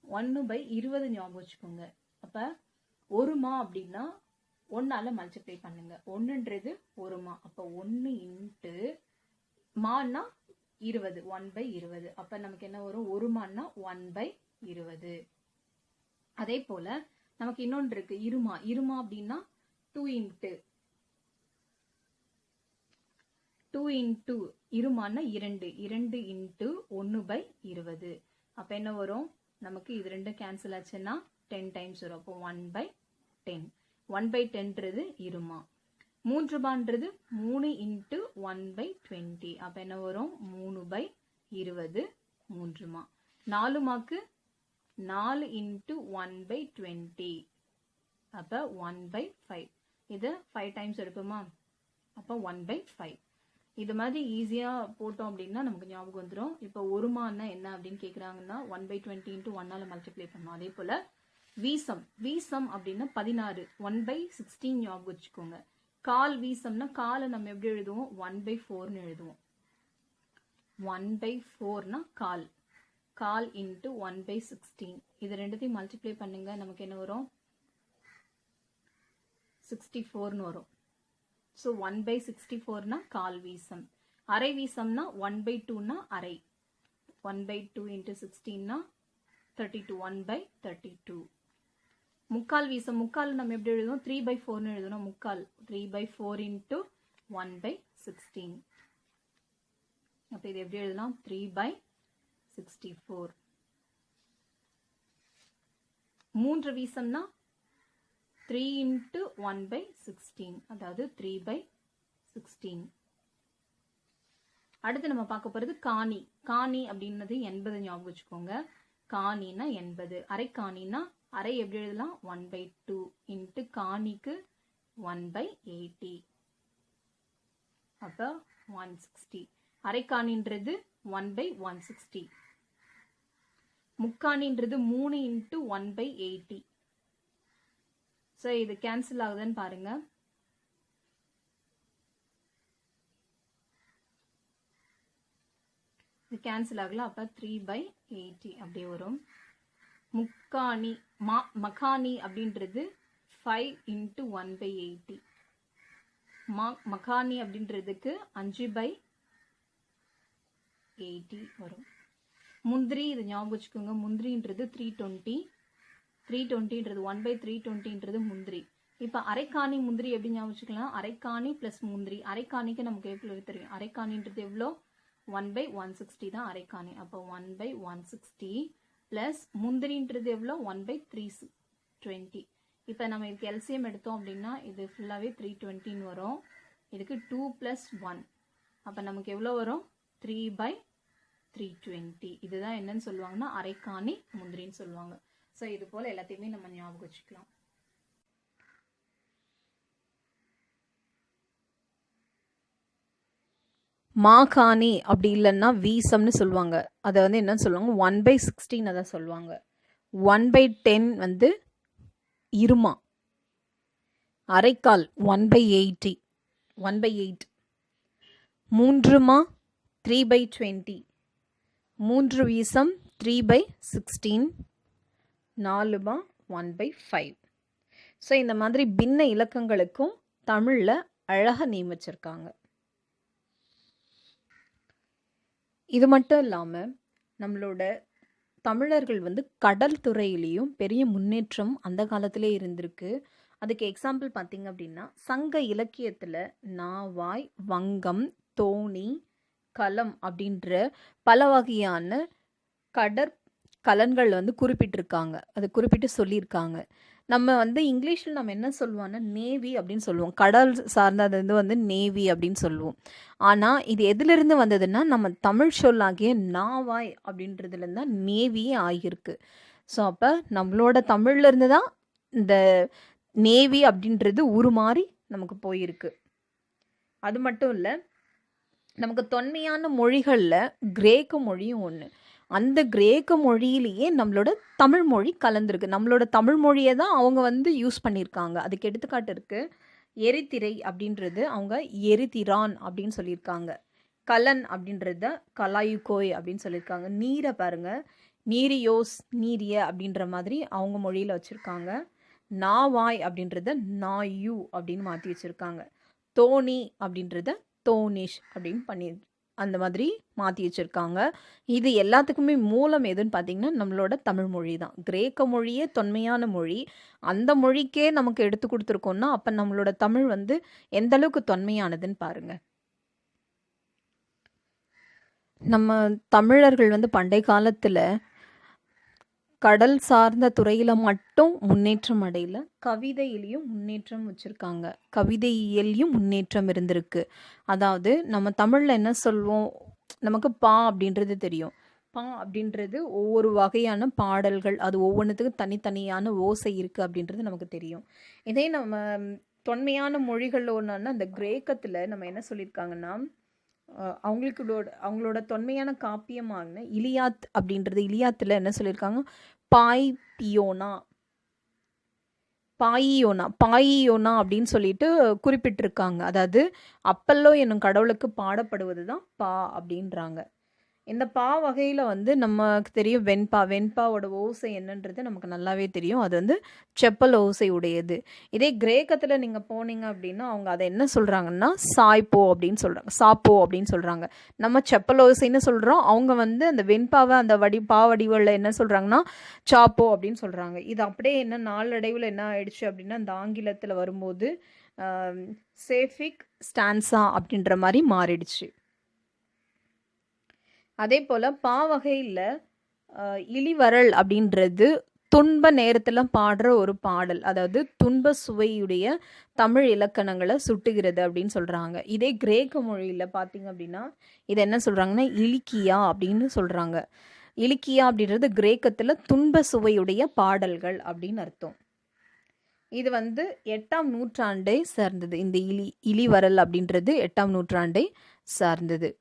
1/20 ஞாபகம் வச்சுக்கோங்க. அப்போ ஒரு மா அப்படின்னா 1ஆல் மல்டிப்ளை பண்ணுங்க. 1ன்றது ஒரு மா. அப்போ 1 இன்ட்டு மான்னா 20. 1/20. அப்போ நமக்கு என்ன வரும்? ஒரு மான்னா 1/20. அதே போல் நமக்கு இன்னொன்று இருக்கு இருமா. இருமா அப்படின்னா 2 இன்ட்டு இருமான்னா 2 இன்ட்டு 1/20. அப்ப என்ன வரும் நமக்கு? இது ரெண்டும் கேன்சல் ஆச்சுன்னா 10 டைம்ஸ் வரும். அப்போ 1/10. 1/10ன்றது இருமா. 3 ரூபான்றது 3 இன்ட்டு 1/20. அப்ப என்ன வரும்? 3/20 3 மா. 4 மாக்கு 4 இன்ட்டு 1/20. அப்ப 1/5. இது 5 டைம்ஸ் எடுப்போமா? அப்ப 1/5. இது மாதிரி ஈஸியா போட்டோம் அப்படின்னா நமக்கு ஞாபகம் வந்துடும். இப்போ ஒருமான்னா என்ன அப்படின்னு கேட்குறாங்கன்னா 1/20 இன்ட்டு 1ஆல மல்டிப்ளை பண்ணணும். அதே போல வீசம். வீசம் அப்படின்னா 16. 1/16 ஞாபகம் வச்சுக்கோங்க. கால் வீசம்னா காலை நம்ம எப்படி எழுதுவோம்? 1/4ன்னு எழுதுவோம். 1/4னா கால். கால் இன்ட்டு 1/16. இது ரெண்டுத்தையும் மல்டிப்ளை பண்ணுங்க. நமக்கு என்ன வரும்? 64ன்னு வரும். ஸோ 1/64னா கால் வீசம். அரை வீசம்னா 1/2னா அரை. 1/2 இன்ட்டு 16னா 32. 1/32. முக்கால் வீசம். முக்கால் நம்ம எப்படி எழுதுவோம்? 3/4ன்னு எழுதணும். முக்கால் 3/4 இன்ட்டு 1/16. அப்போ இது எப்படி எழுதலாம்? 3/64. 3 வீசம்னா 3 இன்ட்டு 1/16. அதாவது 3/16. அடுத்து நம்ம பார்க்க போறது காணி. காணி அப்படின்னது 80 ஞாபகம் வச்சுக்கோங்க. காணினா 80. அரை காணினா அரை எப்படி எழுதலாம்? 1/2 இன்ட்டு காணிக்கு 1/80. அப்ப 160. அரை காணின்றது 1/160. முக்காணின்றது 3 இன்ட்டு 1/80. ஸோ இது கேன்சல் ஆகுதுன்னு பாருங்க. இது கேன்சல் ஆகல. அப்ப 3/80 அப்படியே வரும். முக்காணி மகாணி அப்படின்றது 5 இன்ட்டு 1/80. மகாணி அப்படின்றதுக்கு 5/80 வரும். முந்திரி இது ஞாபகம் வச்சுக்கோங்க. முந்திரின்றது 320. 320ன்றது 1/320ன்றது முந்திரி. இப்ப அரைக்காணி முந்திரி எப்படி ஞாபகம் வச்சுக்கலாம்? அரைக்காணி பிளஸ் முந்திரி. அரைக்காணிக்கு நமக்கு எவ்வளவு தெரியும்? அரைக்காணின்றது எவ்வளோ? 1/160 தான் அரைக்காணி. அப்போ 1/160 பிளஸ் முந்திரின்றது எவ்வளோ? 1/320. இப்ப நம்ம இதுக்கு எல்சிஎம் எடுத்தோம் அப்படின்னா இது ஃபுல்லாவே 320ன்னு வரும். இதுக்கு 2 + 1. அப்ப நமக்கு எவ்வளோ வரும்? 3/320. இதுதான் என்னன்னு சொல்லுவாங்கன்னா அரைக்காணி முந்திரின்னு சொல்லுவாங்க. ஸோ இது போல எல்லாத்தையுமே நம்ம ஞாபகம் வச்சுக்கலாம். மாகாணி அப்படி இல்லைன்னா வீசம்னு சொல்லுவாங்க. அதை வந்து என்னன்னு சொல்லுவாங்க? 1/16 அதான் சொல்லுவாங்க. 1/10 வந்து இருமா. அரைக்கால் 1/80. 1/8. 3 மா 3/20. 3 வீசம் 3/16. 4 மா 1/5. ஸோ இந்த மாதிரி பின்ன இலக்கங்களுக்கும் தமிழில் அழகாக நியமிச்சிருக்காங்க. இது மட்டும் இல்லாமல் நம்மளோட தமிழர்கள் வந்து கடல் துறையிலையும் பெரிய முன்னேற்றம் அந்த காலத்திலே இருந்திருக்கு. அதுக்கு எக்ஸாம்பிள் பார்த்தீங்க அப்படின்னா சங்க இலக்கியத்தில் நாவாய், வங்கம், தோணி, களம் அப்படின்ற பல வகையான கடற்கலன்கள் வந்து குறிப்பிட்டிருக்காங்க. அது குறிப்பிட்டு சொல்லியிருக்காங்க. நம்ம வந்து இங்கிலீஷில் நம்ம என்ன சொல்லுவோம்னா நேவி அப்படின்னு சொல்லுவோம். கடல் சார்ந்தது வந்து நேவி அப்படின்னு சொல்லுவோம். ஆனால் இது எதிலிருந்து வந்ததுன்னா நம்ம தமிழ் சொல்லாகிய நாவாய் அப்படின்றதுலேருந்து தான் நேவியே ஆகியிருக்கு. ஸோ அப்போ நம்மளோட தமிழ்லேருந்து தான் இந்த நேவி அப்படின்றது உருமாறி நமக்கு போயிருக்கு. அது மட்டும் இல்லை, நமக்கு தொன்மையான மொழிகளில் கிரேக்க மொழியும் ஒன்று. அந்த கிரேக்க மொழியிலேயே நம்மளோட தமிழ் மொழி கலந்துருக்கு. நம்மளோட தமிழ் மொழியை தான் அவங்க வந்து யூஸ் பண்ணியிருக்காங்க. அதுக்கு எடுத்துக்காட்டு இருக்குது. எரித்திரை அப்படின்றது அவங்க எரித்திரான் அப்படின்னு சொல்லியிருக்காங்க. கலன் அப்படின்றத கலாயுகோய் அப்படின்னு சொல்லியிருக்காங்க. நீரை பாருங்கள், நீரியோஸ், நீரிய அப்படின்ற மாதிரி அவங்க மொழியில் வச்சுருக்காங்க. நாவாய் அப்படின்றத நாயு அப்படின்னு மாற்றி வச்சுருக்காங்க. தோணி அப்படின்றத தோனிஷ் அப்படின்னு அந்த மாதிரி மாற்றி வச்சுருக்காங்க. இது எல்லாத்துக்குமே மூலம் எதுன்னு பார்த்தீங்கன்னா நம்மளோட தமிழ் மொழி தான். கிரேக்க மொழியே தொன்மையான மொழி. அந்த மொழிக்கே நமக்கு எடுத்து கொடுத்துருக்கோம்னா அப்போ நம்மளோட தமிழ் வந்து எந்த அளவுக்கு தொன்மையானதுன்னு பாருங்க. நம்ம தமிழர்கள் வந்து பண்டை காலத்தில் கடல் சார்ந்த துறையில் மட்டும் முன்னேற்றம் அடையல, கவிதையிலையும் முன்னேற்றம் வச்சுருக்காங்க. கவிதையியல்லையும் முன்னேற்றம் இருந்திருக்கு. அதாவது நம்ம தமிழில் என்ன சொல்வோம், நமக்கு பா அப்படின்றது தெரியும். பா அப்படின்றது ஒவ்வொரு வகையான பாடல்கள், அது ஒவ்வொன்றுத்துக்கும் தனித்தனியான ஓசை இருக்குது அப்படின்றது நமக்கு தெரியும். இதே நம்ம தொன்மையான மொழிகளில் ஒன்றுன்னா அந்த கிரேக்கத்தில் நம்ம என்ன சொல்லியிருக்காங்கன்னா, அவங்களோட தொன்மையான காப்பியமான இலியாத் அப்படின்றது, இலியாத்தில் என்ன சொல்லியிருக்காங்க, பாயியோனா அப்படின்னு சொல்லிட்டு குறிப்பிட்டிருக்காங்க. அதாவது அப்பல்லோ என்னும் கடவுளுக்கு பாடப்படுவது தான் பா அப்படின்றாங்க. இந்த பா வகையில் வந்து நமக்கு தெரியும் வெண்பாவோட ஓசை என்னன்றது நமக்கு நல்லாவே தெரியும். அது வந்து செப்பல் ஓசை உடையது. இதே கிரேக்கத்தில் நீங்கள் போனீங்க அப்படின்னா அவங்க அதை என்ன சொல்கிறாங்கன்னா சாப்போ அப்படின்னு சொல்கிறாங்க. நம்ம செப்பல் ஓசைன்னு சொல்கிறோம். அவங்க வந்து அந்த வெண்பாவை அந்த வடிவங்களில் என்ன சொல்கிறாங்கன்னா சாப்போ அப்படின்னு சொல்கிறாங்க. இது அப்படியே என்ன நாளடைவில் என்ன ஆயிடுச்சு அப்படின்னா அந்த ஆங்கிலத்தில் வரும்போது சேஃபிக் ஸ்டான்ஸா அப்படின்ற மாதிரி மாறிடுச்சு. அதே போல் பா வகையில் இளிவரல் அப்படின்றது துன்ப நேரத்தில் பாடுற ஒரு பாடல். அதாவது துன்ப சுவையுடைய தமிழ் இலக்கணங்களை சுட்டுகிறது அப்படின்னு சொல்கிறாங்க. இதே கிரேக்க மொழியில் பார்த்தீங்க அப்படின்னா இது என்ன சொல்கிறாங்கன்னா இலிக்கியா அப்படின்னு சொல்கிறாங்க. இலிக்கியா அப்படின்றது கிரேக்கத்தில் துன்ப சுவையுடைய பாடல்கள் அப்படின்னு அர்த்தம். இது வந்து 8ஆம் நூற்றாண்டை சார்ந்தது. இந்த இளிவரல் அப்படின்றது 8ஆம் நூற்றாண்டை சார்ந்தது.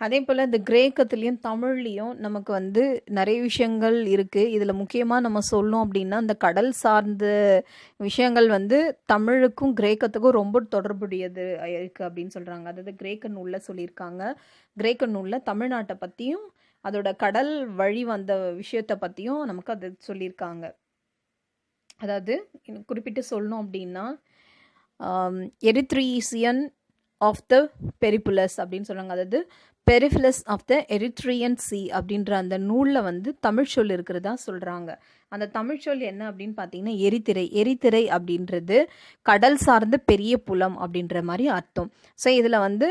அதே போல் இந்த கிரேக்கத்துலேயும் தமிழ்லேயும் நமக்கு வந்து நிறைய விஷயங்கள் இருக்குது. இதில் முக்கியமாக நம்ம சொல்லணும் அப்படின்னா இந்த கடல் சார்ந்த விஷயங்கள் வந்து தமிழுக்கும் கிரேக்கத்துக்கும் ரொம்ப தொடர்புடையது இருக்குது அப்படின்னு சொல்கிறாங்க. அதாவது கிரேக்க நூலில் சொல்லியிருக்காங்க. கிரேக்க நூலில் தமிழ்நாட்டை பற்றியும் அதோட கடல் வழி வந்த விஷயத்தை பற்றியும் நமக்கு அது சொல்லியிருக்காங்க. அதாவது குறிப்பிட்டு சொல்லணும் அப்படின்னா எரித்ரீசியன் ஆஃப் த பெரிபுலஸ் அப்படின்னு சொல்கிறாங்க. அதாவது பெரிஃபிலஸ் ஆஃப் த எரித்ரியன் சி அப்படின்ற அந்த நூலில் வந்து தமிழ் சொல் இருக்கிறதா சொல்கிறாங்க. அந்த தமிழ் சொல் என்ன அப்படின்னு பார்த்தீங்கன்னா எரித்திரை அப்படின்றது கடல் சார்ந்த பெரிய புலம் அப்படின்ற மாதிரி அர்த்தம். ஸோ இதில் வந்து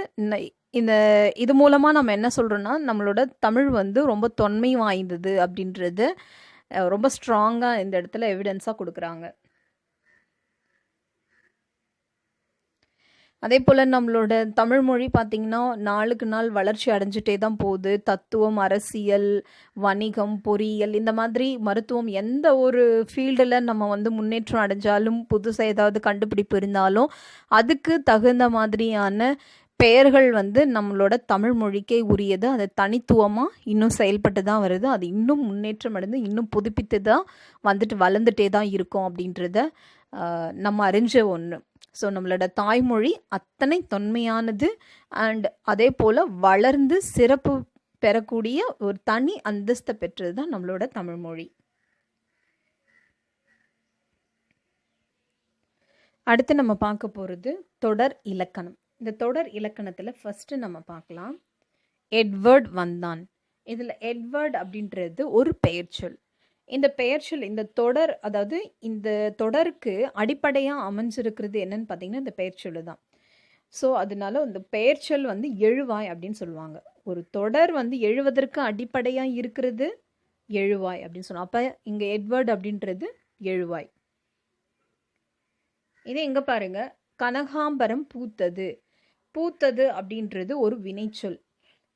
இது மூலமாக நம்ம என்ன சொல்கிறோன்னா நம்மளோட தமிழ் வந்து ரொம்ப தொன்மை வாய்ந்தது அப்படின்றது ரொம்ப ஸ்ட்ராங்காக இந்த இடத்துல எவிடன்ஸாக கொடுக்குறாங்க. அதே போல் நம்மளோட தமிழ் மொழி பார்த்திங்கன்னா நாளுக்கு நாள் வளர்ச்சி அடைஞ்சிட்டே தான் போகுது. தத்துவம், அரசியல், வணிகம், பொறியியல், இந்த மாதிரி மருத்துவம், எந்த ஒரு ஃபீல்டில் நம்ம வந்து முன்னேற்றம் அடைஞ்சாலும் புதுசாக ஏதாவது கண்டுபிடிப்பு இருந்தாலும் அதுக்கு தகுந்த மாதிரியான பெயர்கள் வந்து நம்மளோட தமிழ் மொழிக்கே உரியது. அது தனித்துவமாக இன்னும் செயல்பட்டு தான் வருது. அது இன்னும் முன்னேற்றம் அடைந்து இன்னும் புதுப்பித்து தான் வளர்ந்துட்டே தான் இருக்கும் அப்படின்றத நம்ம அறிஞ்ச ஒன்று. ஸோ நம்மளோட தாய்மொழி அத்தனை தொன்மையானது அண்ட் அதே போல் வளர்ந்து சிறப்பு பெறக்கூடிய ஒரு தனி அந்தஸ்தை பெற்றது தான் நம்மளோட தமிழ்மொழி. அடுத்து நம்ம பார்க்க போகிறது தொடர் இலக்கணம். இந்த தொடர் இலக்கணத்தில் ஃபஸ்ட்டு நம்ம பார்க்கலாம் எட்வர்ட் வந்தான். இதில் எட்வர்ட் அப்படின்றது ஒரு பெயர்ச்சொல். இந்த பெயர்ச்சொல் இந்த தொடர், அதாவது இந்த தொடருக்கு அடிப்படையாக அமைஞ்சிருக்கிறது என்னன்னு பார்த்தீங்கன்னா இந்த பெயர்ச்சொல் தான். ஸோ அதனால இந்த பெயர்ச்சொல் வந்து எழுவாய் அப்படின்னு சொல்லுவாங்க. ஒரு தொடர் வந்து எழுவதற்கு அடிப்படையாக இருக்கிறது எழுவாய் அப்படின்னு சொல்லுவாங்க. அப்போ இங்கே எட்வர்ட் அப்படின்றது எழுவாய். இதே எங்கே பாருங்க, கனகாம்பரம் பூத்தது அப்படின்றது ஒரு வினைச்சொல்.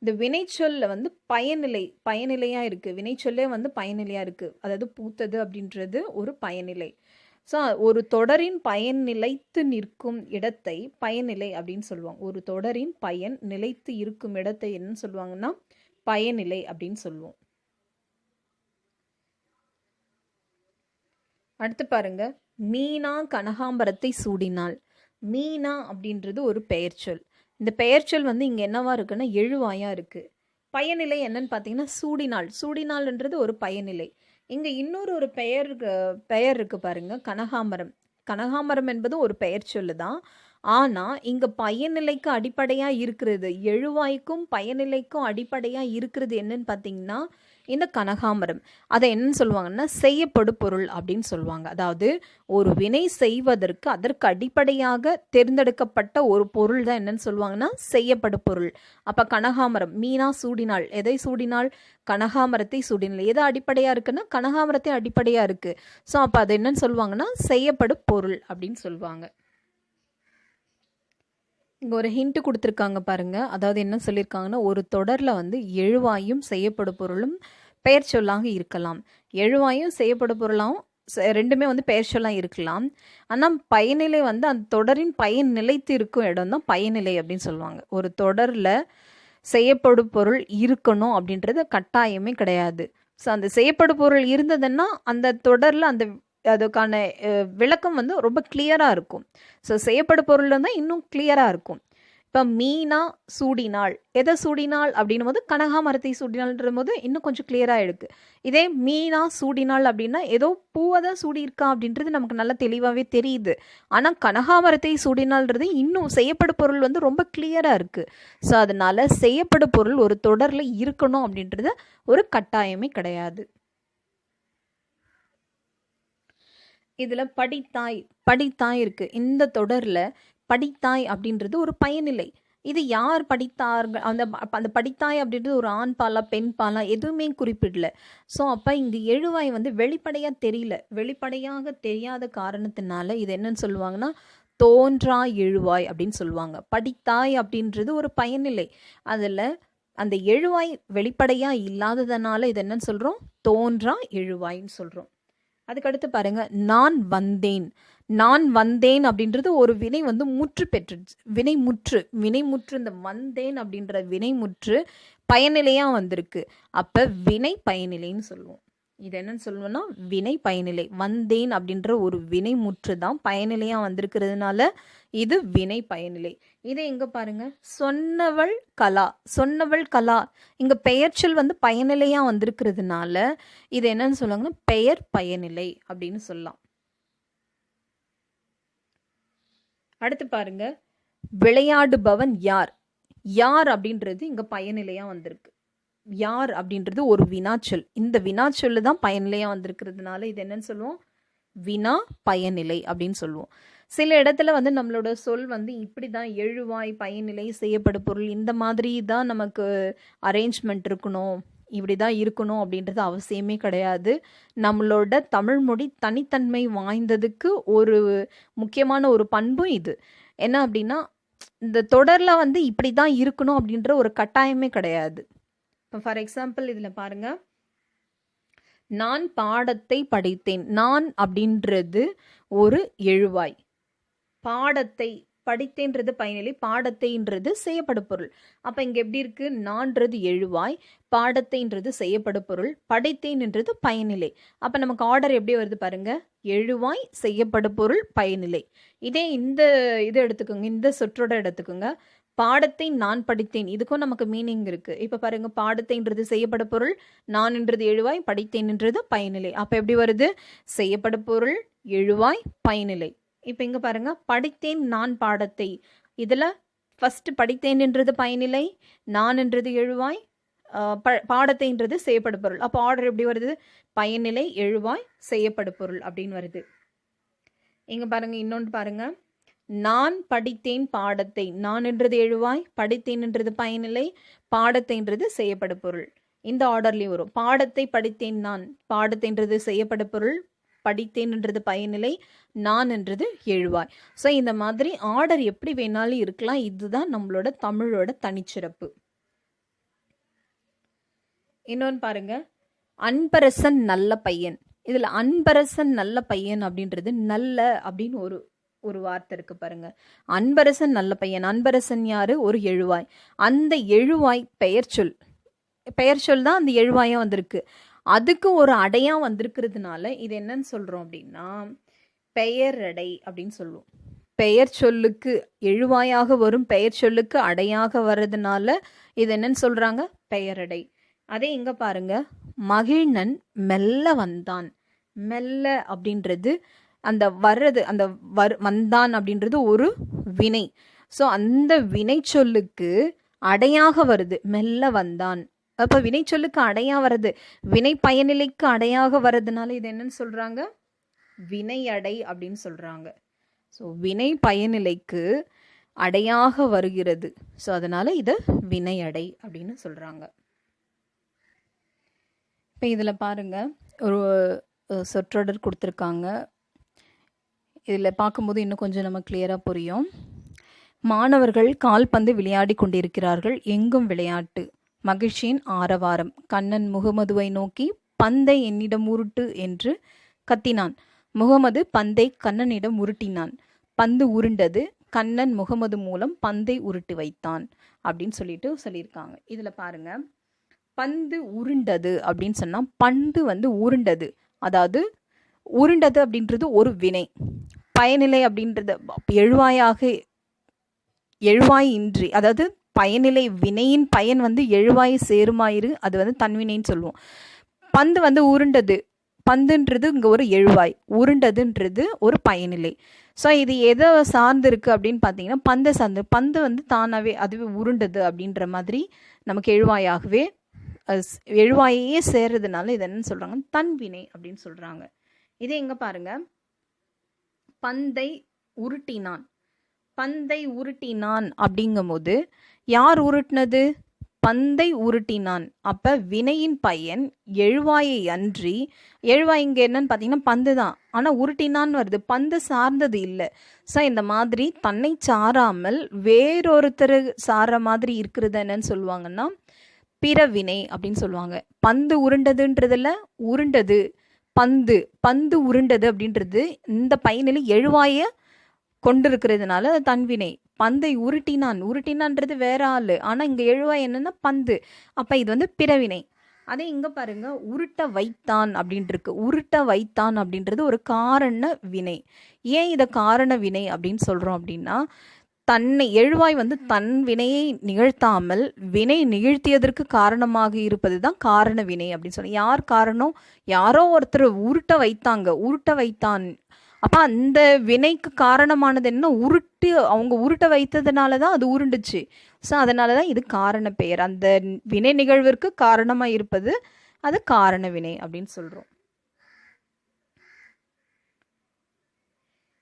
இந்த வினைச்சொல்ல வந்து பயனிலையாக இருக்குது. வினைச்சொல்லே வந்து பயனிலையாக இருக்குது. அதாவது பூத்தது அப்படின்றது ஒரு பயனிலை. ஸோ ஒரு தொடரின் பயன் நிலைத்து நிற்கும் இடத்தை பயனிலை அப்படின்னு சொல்லுவாங்க. ஒரு தொடரின் பயன் நிலைத்து இருக்கும் இடத்தை என்னன்னு சொல்லுவாங்கன்னா பயனிலை அப்படின்னு சொல்லுவோம். அடுத்து பாருங்க, மீனா கனகாம்பரத்தை சூடினாள். மீனா அப்படின்றது ஒரு பெயர்ச்சொல். இந்த பெயர்ச்சொல் வந்து இங்கே என்னவா இருக்குன்னா எழுவாயாக இருக்குது. பயனிலை என்னன்னு பார்த்தீங்கன்னா சூடினாள். சூடினாள்ன்றது ஒரு பயனிலை. இங்க இன்னொரு ஒரு பெயர் இருக்கு பாருங்க, கனகாமரம். கனகாமரம் என்பது ஒரு பெயர் சொல்லுதான். ஆனா, இங்க பயனிலைக்கு அடிப்படையா இருக்கிறது, எழுவாய்க்கும் பயனிலைக்கும் அடிப்படையா இருக்கிறது என்னன்னு பார்த்தீங்கன்னா, இந்த கனகாமரம். அதை என்னன்னு சொல்லுவாங்கன்னா, செய்யப்படு பொருள் அப்படின்னு சொல்லுவாங்க. அதாவது ஒரு வினை செய்வதற்கு அதற்கு அடிப்படையாக தேர்ந்தெடுக்கப்பட்ட ஒரு பொருள் தான் என்னன்னு சொல்லுவாங்கன்னா, செய்யப்படு பொருள். அப்ப கனகாமரம், மீனா சூடினாள். எதை சூடினாள்? கனகாமரத்தை சூடினாள். எது அடிப்படையா இருக்குன்னா, கனகாமரத்தை அடிப்படையா இருக்கு. ஸோ அப்ப அது என்னன்னு சொல்லுவாங்கன்னா, செய்யப்படு பொருள் அப்படின்னு சொல்லுவாங்க. இங்க ஒரு ஹிண்ட் கொடுத்துருக்காங்க பாருங்க. அதாவது என்ன சொல்லியிருக்காங்கன்னா, ஒரு தொடர்ல வந்து எழுவாயும் செய்யப்படு பொருளும் பெயர் சொல்லாக இருக்கலாம். எழுவாயும் செய்யப்படு பொருளாகவும் ரெண்டுமே வந்து பெயர் சொல்லாக இருக்கலாம். ஆனால் பயனிலை வந்து அந்த தொடரின் பயன் நிலைத்து இருக்கும் இடம் தான் பயனிலை அப்படின்னு சொல்லுவாங்க. ஒரு தொடரில் செய்யப்படு பொருள் இருக்கணும் அப்படின்றது கட்டாயமே கிடையாது. ஸோ அந்த செய்யப்படு பொருள் இருந்ததுன்னா அந்த தொடரில் அந்த அதுக்கான விளக்கம் வந்து ரொம்ப கிளியராக இருக்கும். ஸோ செய்யப்படு பொருள் தான் இன்னும் கிளியராக இருக்கும். இப்போ மீனா சூடினாள், எதை சூடினாள் அப்படின்னும் போது கனகாமரத்தை சூடினாள்ன்ற போது இன்னும் கொஞ்சம் கிளியராக இருக்கு. இதே மீனா சூடினாள் அப்படின்னா ஏதோ பூவை தான் சூடியிருக்கா அப்படின்றது நமக்கு நல்லா தெளிவாகவே தெரியுது. ஆனால் கனகாமரத்தை சூடினாள்ன்றது இன்னும் செய்யப்படு பொருள் வந்து ரொம்ப கிளியராக இருக்குது. ஸோ அதனால செய்யப்படு பொருள் ஒரு தொடரில் இருக்கணும் அப்படின்றது ஒரு கட்டாயமே கிடையாது. இதில் படித்தாய் இருக்குது. இந்த தொடரில் படித்தாய் அப்படின்றது ஒரு பயனிலை. இது யார் படித்தார்கள், அந்த படித்தாய் அப்படின்றது ஒரு ஆண் பாலா பெண் பாலா எதுவுமே குறிப்பிடல. ஸோ அப்போ இங்கே எழுவாய் வந்து வெளிப்படையாக தெரியல. வெளிப்படையாக தெரியாத காரணத்தினால இது என்னன்னு சொல்லுவாங்கன்னா, தோன்றா எழுவாய் அப்படின்னு சொல்லுவாங்க. படித்தாய் அப்படின்றது ஒரு பயனிலை. அதில் அந்த எழுவாய் வெளிப்படையாக இல்லாததுனால இது என்னன்னு சொல்கிறோம்? தோன்றா எழுவாய்ன்னு சொல்கிறோம். அதுக்கடுத்து பாருங்க, நான் வந்தேன் அப்படின்றது ஒரு வினை வந்து முற்று பெற்றுச்சு. வினைமுற்று இந்த வந்தேன் அப்படின்ற வினைமுற்று பயனிலையா வந்திருக்கு. அப்ப வினை பயனிலைன்னு சொல்லுவோம். இது என்னன்னு சொல்லுவோம்னா வினை பயனிலை. வந்தேன் அப்படின்ற ஒரு வினைமுற்று தான் பயனிலையா வந்திருக்கிறதுனால இது வினை பயனிலை. இதை எங்க பாருங்க, சொன்னவள் கலா இங்க பெயர்ச்சொல் வந்து பயனிலையா வந்திருக்கிறதுனால இது என்னன்னு சொல்லுவாங்கன்னா பெயர் பயனிலை அப்படின்னு சொல்லலாம். அடுத்து பாருங்க, விளையாடுபவன் யார் அப்படின்றது இங்க பயனிலையா வந்திருக்கு. யார் அப்படின்றது ஒரு வினாச்சொல். இந்த வினாச்சொல்லு தான் பயனிலையா வந்திருக்கிறதுனால இது என்னன்னு சொல்லுவோம்? வினா பயனிலை அப்படின்னு சொல்லுவோம். சில இடத்துல வந்து நம்மளோட சொல் வந்து இப்படி தான் எழுவாய் பயனிலை செய்யப்படு பொருள் இந்த மாதிரி தான் நமக்கு அரேஞ்ச்மெண்ட் இருக்கணும், இப்படி தான் இருக்கணும் அப்படின்றது அவசியமே கிடையாது. நம்மளோட தமிழ் மொழி தனித்தன்மை வாய்ந்ததுக்கு ஒரு முக்கியமான ஒரு பண்பும் இது. என்ன அப்படின்னா, இந்த தொடரில் வந்து இப்படி தான் இருக்கணும் அப்படின்ற ஒரு கட்டாயமே கிடையாது. இப்போ ஃபார் எக்ஸாம்பிள் இதில் பாருங்க, நான் பாடத்தை படித்தேன். நான் அப்படின்றது ஒரு எழுவாய். பாடத்தை படித்தேன்றது பயனிலை, பாடத்தைன்றது செய்யப்படு பொருள். அப்போ இங்கே எப்படி இருக்கு? நான்றது எழுவாய், பாடத்தைன்றது செய்யப்படு பொருள், படித்தேன்ன்றது பயனிலை. அப்போ நமக்கு ஆர்டர் எப்படி வருது பாருங்க, எழுவாய் செய்யப்படு பொருள் பயனிலை. இதே இந்த இது எடுத்துக்கோங்க, இந்த சொற்றோட எடுத்துக்கோங்க, பாடத்தை நான் படித்தேன். இதுக்கும் நமக்கு மீனிங் இருக்கு. இப்போ பாருங்க, பாடத்தைன்றது செய்யப்படு பொருள், நான்ன்றது எழுவாய், படித்தேன்ன்றது பயனிலை. அப்போ எப்படி வருது? செய்யப்படு பொருள் எழுவாய் பயனிலை. இப்போ இங்கே பாருங்க, படித்தேன் நான் பாடத்தை. இதில் ஃபர்ஸ்ட் படித்தேன்ன்றது பயனிலை, நான்ன்றது எழுவாய், பாடத்தைன்றது செய்யப்படு பொருள். அப்போ ஆர்டர் எப்படி வருது? பயனிலை எழுவாய் செய்யப்படு பொருள் அப்படின்னு வருது. இங்கே பாருங்க, இன்னொன்று பாருங்க, நான் படித்தேன் பாடத்தை. நான் என்றது எழுவாய், படித்தேன் என்றது பயனிலை, பாடத்தைன்றது செய்யப்படு பொருள். இந்த ஆர்டர்லேயும் வரும். பாடத்தை படித்தேன் நான், பாடத்தைன்றது செய்யப்படு பொருள், படித்தேன் என்றது பயனிலை, நான் என்றது எழுவாய். ஸோ இந்த மாதிரி ஆர்டர் எப்படி வேணாலும் இருக்கலாம். இதுதான் நம்மளோட தமிழோட தனிச்சிறப்பு. இன்னொன்று பாருங்க, அன்பரசன் நல்ல பையன். இதில் அன்பரசன் நல்ல பையன் அப்படின்றது நல்ல அப்படின்னு ஒரு வார்த்தை இருக்கு பாருங்க. அன்பரசன் நல்ல பையன். அன்பரசன் யாரு? ஒரு எழுவாய். அந்த எழுவாய் பெயர்ச்சொல் தான் அந்த எழுவாயா வந்திருக்கு. அதுக்கு ஒரு அடையா வந்திருக்கிறதுனால இது என்னன்னு சொல்றோம் அப்படின்னா பெயரடை அப்படின்னு சொல்லுவோம். பெயர் சொல்லுக்கு எழுவாயாக வரும் பெயர் சொல்லுக்கு அடையாக வர்றதுனால இது என்னன்னு சொல்றாங்க? பெயரடை. அதே இங்க பாருங்க, மகிழ்நன் மெல்ல வந்தான். மெல்ல அப்படின்றது அந்த வர்றது, அந்த வந்தான் அப்படின்றது ஒரு வினை. ஸோ அந்த வினை சொல்லுக்கு அடையாக வருது, மெல்ல வந்தான். அப்போ வினை சொல்லுக்கு அடையா வருது, வினை பயனிலைக்கு அடையாக வர்றதுனால இது என்னன்னு சொல்றாங்க? வினை அடை அப்படின்னு சொல்றாங்க. ஸோ வினை பயனிலைக்கு அடையாக வருகிறது. ஸோ அதனால இதை வினை அடை அப்படின்னு சொல்றாங்க. இப்போ இதில் பாருங்க, ஒரு சொற்றொடர் கொடுத்துருக்காங்க. இதில் பார்க்கும்போது இன்னும் கொஞ்சம் நம்ம கிளியராக புரியும். மாணவர்கள் கால்பந்து விளையாடி கொண்டிருக்கிறார்கள். எங்கும் விளையாட்டு, மகிழ்ச்சியின் ஆரவாரம். கண்ணன் முகமதுவை நோக்கி பந்தை என்னிடம் உருட்டு என்று கத்தினான். முகமது பந்தை கண்ணனிடம் உருட்டினான். பந்து உருண்டது. கண்ணன் முகமது மூலம் பந்தை உருட்டி வைத்தான் அப்படின்னு சொல்லியிருக்காங்க. இதில் பாருங்க, பந்து உருண்டது அப்படின்னு சொன்னால் பந்து உருண்டது. அதாவது உருண்டது அப்படின்றது ஒரு வினை. பயனிலை அப்படின்றது எழுவாய் இன்றி, அதாவது பயனிலை வினையின் பயன் எழுவாய் சேருமாயிரு, அது தன்வினைன்னு சொல்லுவோம். பந்து உருண்டது, பந்துன்றது இங்கே ஒரு எழுவாய், உருண்டதுன்றது ஒரு பயனிலை. ஸோ இது எதை சார்ந்து இருக்குது அப்படின்னு பார்த்தீங்கன்னா பந்தை சார்ந்து. பந்து தானாகவே அதுவே உருண்டது அப்படின்ற மாதிரி நமக்கு எழுவாயாகவே எழுவாயே சேர்றதுனால இது என்னன்னு சொல்கிறாங்க? தன்வினை அப்படின்னு சொல்கிறாங்க. இதே எங்கே பாருங்க, பந்தை உருட்டினான். பந்தை உருட்டினான் அப்படிங்கும் போது யார் உருட்டினது? பந்தை உருட்டினான். அப்போ வினையின் பயன் எழுவாயை அன்றி, எழுவாய் இங்கே என்னன்னு பார்த்தீங்கன்னா பந்து தான், ஆனால் உருட்டினான்னு வருது, பந்து சார்ந்தது இல்லை. ஸோ இந்த மாதிரி தன்னை சாராமல் வேறொருத்தர் சார மாதிரி இருக்கிறது என்னன்னு சொல்லுவாங்கன்னா பிறவினை அப்படின்னு சொல்லுவாங்க. பந்து உருண்டதுன்றதுல உருண்டது பந்து, பந்து உருண்டது அப்படின்றது இந்த பயனில் எழுவாய கொண்டிருக்கிறதுனால தன்வினை. பந்தை உருட்டினான், உருட்டினான்றது வேற ஆளு, ஆனால் இங்கே எழுவாய் என்னன்னா பந்து. அப்போ இது பிறவினை. அதே இங்கே பாருங்க, உருட்ட வைத்தான் அப்படின்ட்டு இருக்கு. உருட்ட வைத்தான் அப்படின்றது ஒரு காரண வினை. ஏன் இதை காரண வினை அப்படின்னு சொல்கிறோம் அப்படின்னா, தன்னை எழுவாய் தன் வினையை நிகழ்த்தாமல் வினை நிகழ்த்தியதற்கு காரணமாக இருப்பது தான் காரண வினை அப்படின்னு சொல்லி. யார் காரணம்? யாரோ ஒருத்தர் உருட்ட வைத்தாங்க, உருட்ட வைத்தான். அப்போ அந்த வினைக்கு காரணமானது என்ன? அவங்க உருட்ட வைத்ததுனால தான் அது உருண்டுச்சு. ஸோ அதனால தான் இது காரண பெயர். அந்த வினை நிகழ்விற்கு காரணமாக இருப்பது அது காரண வினை அப்படின்னு சொல்கிறோம்.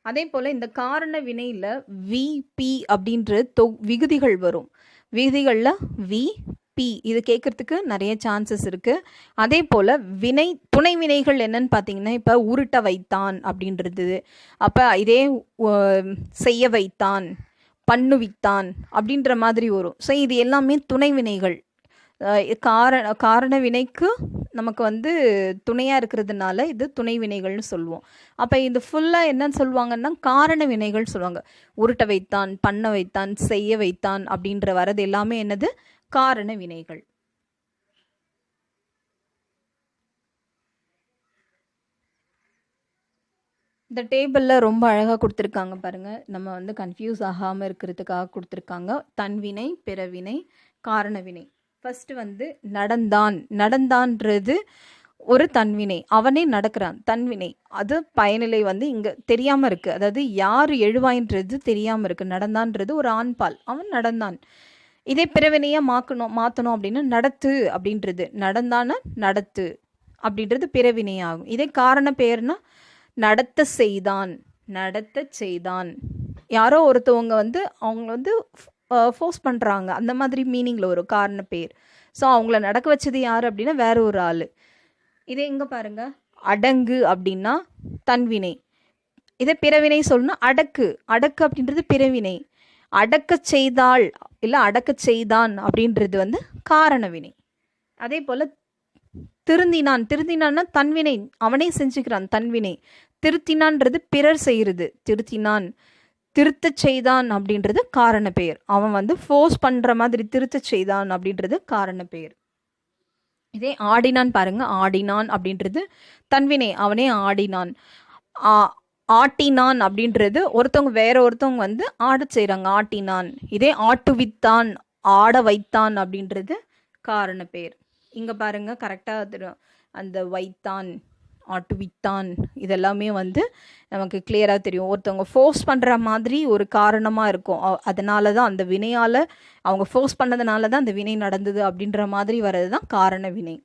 அதே போல் இந்த காரண வினையில் வி பி அப்படின்ற விகுதிகள் வரும். விகுதிகளில் வி பி இது கேட்கறதுக்கு நிறைய சான்சஸ் இருக்குது. அதே போல் வினை துணை வினைகள் என்னன்னு பார்த்தீங்கன்னா, இப்போ உருட்ட வைத்தான் அப்படின்றது, அப்போ இதே செய்ய வைத்தான், பண்ணுவித்தான் அப்படின்ற மாதிரி வரும். ஸோ இது எல்லாமே துணை வினைகள். காரண வினைக்கு நமக்கு துணையாக இருக்கிறதுனால இது துணை வினைகள்னு சொல்லுவோம். அப்போ இது ஃபுல்லாக என்னன்னு சொல்லுவாங்கன்னா காரண வினைகள் சொல்லுவாங்க. உருட்ட வைத்தான், பண்ண வைத்தான், செய்ய வைத்தான் அப்படின்ற வரது எல்லாமே என்னது? காரண வினைகள். இந்த டேபிளில் ரொம்ப அழகாக கொடுத்துருக்காங்க பாருங்க. நம்ம கன்ஃபியூஸ் ஆகாமல் இருக்கிறதுக்காக கொடுத்துருக்காங்க. தன்வினை, பிறவினை, காரண வினை. ஃபர்ஸ்ட் நடந்தான். நடந்தான்றது ஒரு தன்வினை, அவனே நடக்கிறான், தன்வினை. அது பயனிலை இங்கே தெரியாமல் இருக்குது, அதாவது யார் எழுவாயின்றது தெரியாமல் இருக்குது. நடந்தான்றது ஒரு ஆண்பால், அவன் நடந்தான். இதே பிறவினையாக மாற்றணும் அப்படின்னா நடத்து அப்படின்றது, நடந்தான நடத்து அப்படின்றது பிறவினையாகும். இதே காரண பெயர்னா நடத்த செய்தான், நடத்த செய்தான். யாரோ ஒருத்தவங்க அவங்க ஃபோர்ஸ் பண்ணுறாங்க, அந்த மாதிரி மீனிங்கில் ஒரு காரண பெயர். ஸோ அவங்கள நடக்க வச்சது யார் அப்படின்னா வேற ஒரு ஆள். இதே எங்கே பாருங்க, அடங்கு அப்படின்னா தன்வினை. இதே பிறவினை சொல்லணும் அடக்கு. அடக்கு அப்படின்றது பிறவினை. அடக்க செய்தாள் இல்லை அடக்க செய்தான் அப்படின்றது காரண வினை. அதே போல் திருந்தினான். திருந்தினான்னா தன்வினை, அவனே செஞ்சுக்கிறான், தன்வினை. திருத்தினான்றது பிறர் செய்கிறது, திருத்தினான். திருத்த செய்தான் அப்படின்றது காரண பெயர். அவன் ஃபோர்ஸ் பண்ணுற மாதிரி திருத்த செய்தான் அப்படின்றது காரண பெயர். இதே ஆடினான் பாருங்க, ஆடினான் அப்படின்றது தன்வினை, அவனே ஆடினான். ஆட்டினான் அப்படின்றது ஒருத்தவங்க வேற ஒருத்தவங்க ஆட செய்கிறாங்க, ஆட்டினான். இதே ஆட்டுவித்தான், ஆட வைத்தான் அப்படின்றது காரண பெயர். இங்கே பாருங்கள் கரெக்டாக அந்த வைத்தான், ஆட்டுவித்தான், இதெல்லாமே வந்து நமக்கு கிளியராக தெரியும். ஒருத்தவங்க ஃபோர்ஸ் பண்ணுற மாதிரி ஒரு காரணமாக இருக்கும். அதனால தான் அந்த வினையால், அவங்க ஃபோர்ஸ் பண்ணதுனால தான் அந்த வினை நடந்தது அப்படின்ற மாதிரி வர்றது தான் காரண வினை.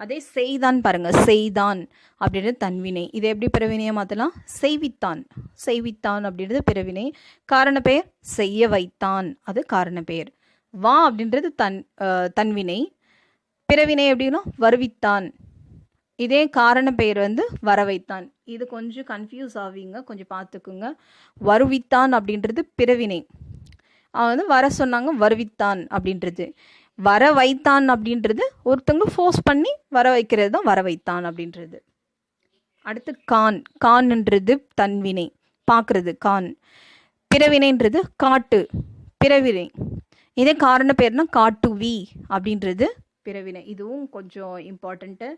அதே செய்தான் பாருங்க, செய்தான் அப்படின்றது தன்வினை. இதை எப்படி பிறவினையை மாற்றலாம்? செய்வித்தான், செய்வித்தான் அப்படின்றது பிறவினை. காரண பெயர் செய்ய வைத்தான், அது காரண பெயர். வா அப்படின்றது தன்வினை. பிறவினை எப்படின்னா வருவித்தான். இதே காரண பெயர் வந்து வர வைத்தான். இது கொஞ்சம் கன்ஃபியூஸ் ஆவீங்க, கொஞ்சம் பார்த்துக்குங்க. வருவித்தான் அப்படின்றது பிறவினை. அவன் வந்து வர சொன்னாங்க, வருவித்தான் அப்படின்றது. வர வைத்தான் அப்படின்றது ஒருத்தவங்க ஃபோர்ஸ் பண்ணி வர வைக்கிறது தான் வர வைத்தான் அப்படின்றது. அடுத்து கான், கான்ன்றது தன்வினை, பார்க்கறது கான். பிறவினைன்றது காட்டு, பிறவினை. இதே காரண பேர்னா காட்டுவி அப்படின்றது பிறவினை. இதுவும் கொஞ்சம் இம்பார்ட்டண்ட்டு,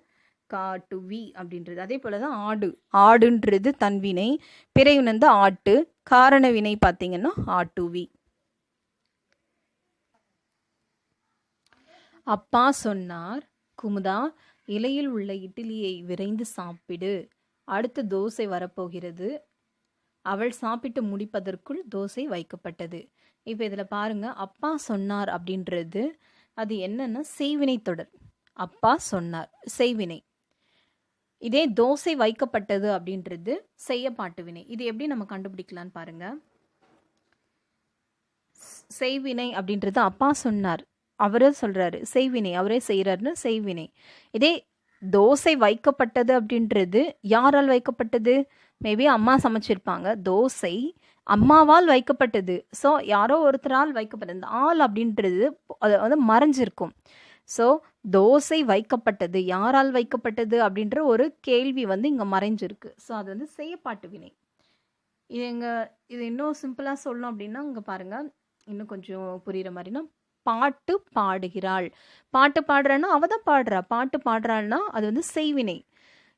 காட்டுவி அப்படின்றது. அதே போல தான் ஆடு, ஆடுன்றது தன்வினை, பிறவினை வந்து ஆட்டு, காரண வினை பார்த்தீங்கன்னா ஆட்டுவி. அப்பா சொன்னார், குமுதா இலையில் உள்ள இட்லியை விரைந்து சாப்பிடு, அடுத்து தோசை வரப்போகிறது. அவள் சாப்பிட்டு முடிப்பதற்குள் தோசை வைக்கப்பட்டது. இப்போ இதில் பாருங்க, அப்பா சொன்னார் அப்படின்றது அது என்னன்னா செய்வினை தொடர். அப்பா சொன்னார் செய்வினை. இதே தோசை வைக்கப்பட்டது அப்படின்றது செய்யப்பாட்டு வினை. இது எப்படி நம்ம கண்டுபிடிக்கலான்னு பாருங்க. செய்வினை அப்படின்றது அப்பா சொன்னார், அவரே சொல்றாரு, செய்வினை அவரே செய்யறாருன்னு செய்வினை. இதே தோசை வைக்கப்பட்டது அப்படின்றது யாரால் வைக்கப்பட்டது? மேபி அம்மா சமைச்சிருப்பாங்க. தோசை அம்மாவால் வைக்கப்பட்டது. ஸோ யாரோ ஒருத்தரால் வைக்கப்பட்டது. இந்த ஆள் அப்படின்றது அது வந்து மறைஞ்சிருக்கும். ஸோ தோசை வைக்கப்பட்டது, யாரால் வைக்கப்பட்டது அப்படின்ற ஒரு கேள்வி வந்து இங்கே மறைஞ்சிருக்கு. ஸோ அது வந்து செய்யப்பாட்டு வினை. இது இன்னும் சிம்பிளாக சொல்லணும் அப்படின்னா இங்கே பாருங்க, இன்னும் கொஞ்சம் புரியுற மாதிரினா, பாட்டு பாடுகிறாள். பாட்டு பாடுறான்னா அவ தான் பாடுறா. பாட்டு பாடுறாள்னா அது வந்து செய்வினை.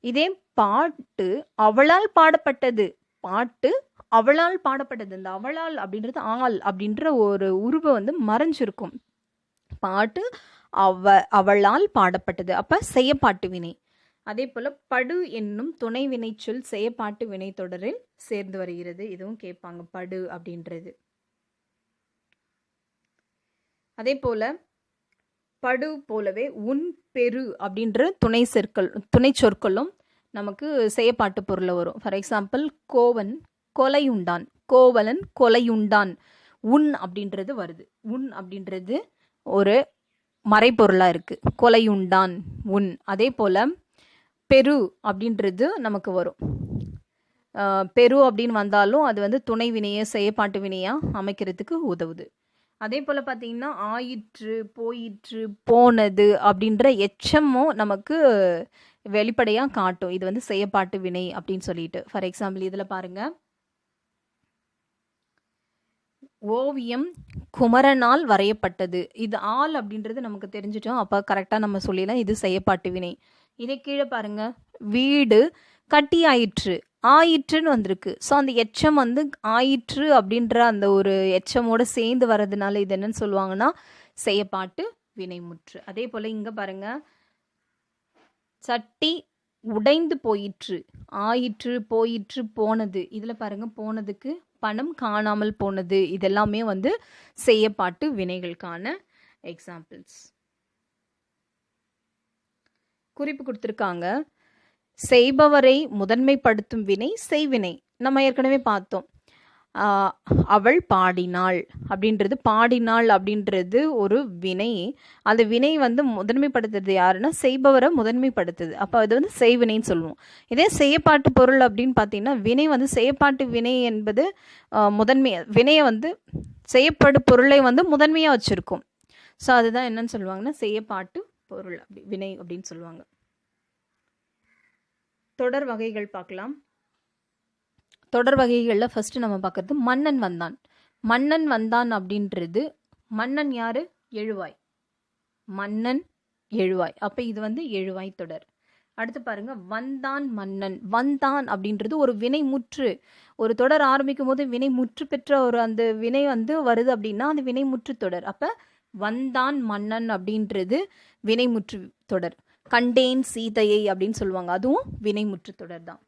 இதே பாட்டு அவளால் பாடப்பட்டது, பாட்டு அவளால் பாடப்பட்டது. இந்த அவளால் அப்படின்றது ஆள் அப்படின்ற ஒரு உருவம் வந்து மறைஞ்சிருக்கும். பாட்டு அவளால் பாடப்பட்டது, அப்ப செய்யப்பாட்டு வினை. அதே போல படு என்னும் துணை வினை சொல் செய்யப்பாட்டு வினை தொடரில் சேர்ந்து வருகிறது. இதுவும் கேட்பாங்க, படு அப்படின்றது. அதே போல படு போலவே உன் பெரு அப்படின்ற துணை சொற்களும் நமக்கு செய்யப்பாட்டு பொருளை வரும். ஃபார் எக்ஸாம்பிள், கோவன் கொலையுண்டான், கோவலன் கொலையுண்டான், உன் அப்படின்றது வருது. உன் அப்படின்றது ஒரு மறைப்பொருளாக இருக்குது, கொலையுண்டான் உன். அதே போல் பெரு அப்படின்றது நமக்கு வரும். பெரு அப்படின்னு வந்தாலும் அது வந்து துணை வினையை செய்யப்பாட்டு வினையாக அமைக்கிறதுக்கு உதவுது. அதே போல் பார்த்தீங்கன்னா, ஆயிற்று, போயிற்று, போனது அப்படின்ற எச்சமும் நமக்கு வெளிப்படையாக காட்டும். இது வந்து செய்யப்பாட்டு வினை அப்படின்னு சொல்லிட்டு. ஃபார் எக்ஸாம்பிள் இதில் பாருங்க, ஓவியம் குமரனால் வரையப்பட்டது. இது ஆள் அப்படின்றது நமக்கு தெரிஞ்சிட்டோம். அப்போ கரெக்டாக நம்ம சொல்லிடலாம், இது செய்யப்பாட்டு வினை. இதை கீழே பாருங்க, வீடு கட்டி ஆயிற்று, ஆயிற்றுன்னு வந்திருக்கு. ஸோ அந்த எச்சம் வந்து ஆயிற்று அப்படின்ற அந்த ஒரு எச்சமோட சேர்ந்து வர்றதுனால இது என்னன்னு சொல்லுவாங்கன்னா செய்யப்பாட்டு வினைமுற்று. அதே போல் இங்கே பாருங்க, சட்டி உடைந்து போயிற்று, ஆயிற்று, போயிற்று, போனது. இதில் பாருங்க, போனதுக்கு பணம் காணாமல் போனது. இதெல்லாமே வந்து செய்யப்பாட்டு வினைகளுக்கான எக்ஸாம்பிள்ஸ். குறிப்பு கொடுத்துருக்காங்க, செய்பவரை முதன்மைப்படுத்தும் வினை செய்வினை. நம்ம ஏற்கனவே பார்த்தோம். அவள் பாடினாள் அப்படின்றது, பாடினாள் அப்படின்றது ஒரு வினை. அந்த வினை வந்து முதன்மைப்படுத்துறது யாருன்னா செய்பவரை முதன்மைப்படுத்துது. அப்போ அது வந்து செய்வினைன்னு சொல்லுவோம். இதே செய்யப்பாட்டு பொருள் அப்படின்னு பார்த்தீங்கன்னா, வினை வந்து செய்யப்பாட்டு வினை என்பது முதன்மை வினையை வந்து செய்யப்படும் பொருளை வந்து முதன்மையாக வச்சுருக்கும். ஸோ அதுதான் என்னன்னு சொல்லுவாங்கன்னா செய்யப்பாட்டு பொருள் அப்படி வினை அப்படின்னு சொல்லுவாங்க. தொடர் வகைகள் பார்க்கலாம். தொடர் வகைகளில் ஃபஸ்ட்டு நம்ம பார்க்குறது மன்னன் வந்தான். மன்னன் வந்தான் அப்படின்றது, மன்னன் யாரு? எழுவாய். மன்னன் எழுவாய். அப்போ இது வந்து எழுவாய் தொடர். அடுத்து பாருங்க, வந்தான் மன்னன். வந்தான் அப்படின்றது ஒரு வினை முற்று. ஒரு தொடர் ஆரம்பிக்கும் போது வினை முற்று பெற்ற ஒரு அந்த வினை வந்து வருது அப்படின்னா அந்த வினை முற்று தொடர். அப்போ வந்தான் மன்னன் அப்படின்றது வினைமுற்று தொடர். கண்டேன் சீதையை அப்படின்னு சொல்லுவாங்க, அதுவும் வினைமுற்று தொடர் தான்.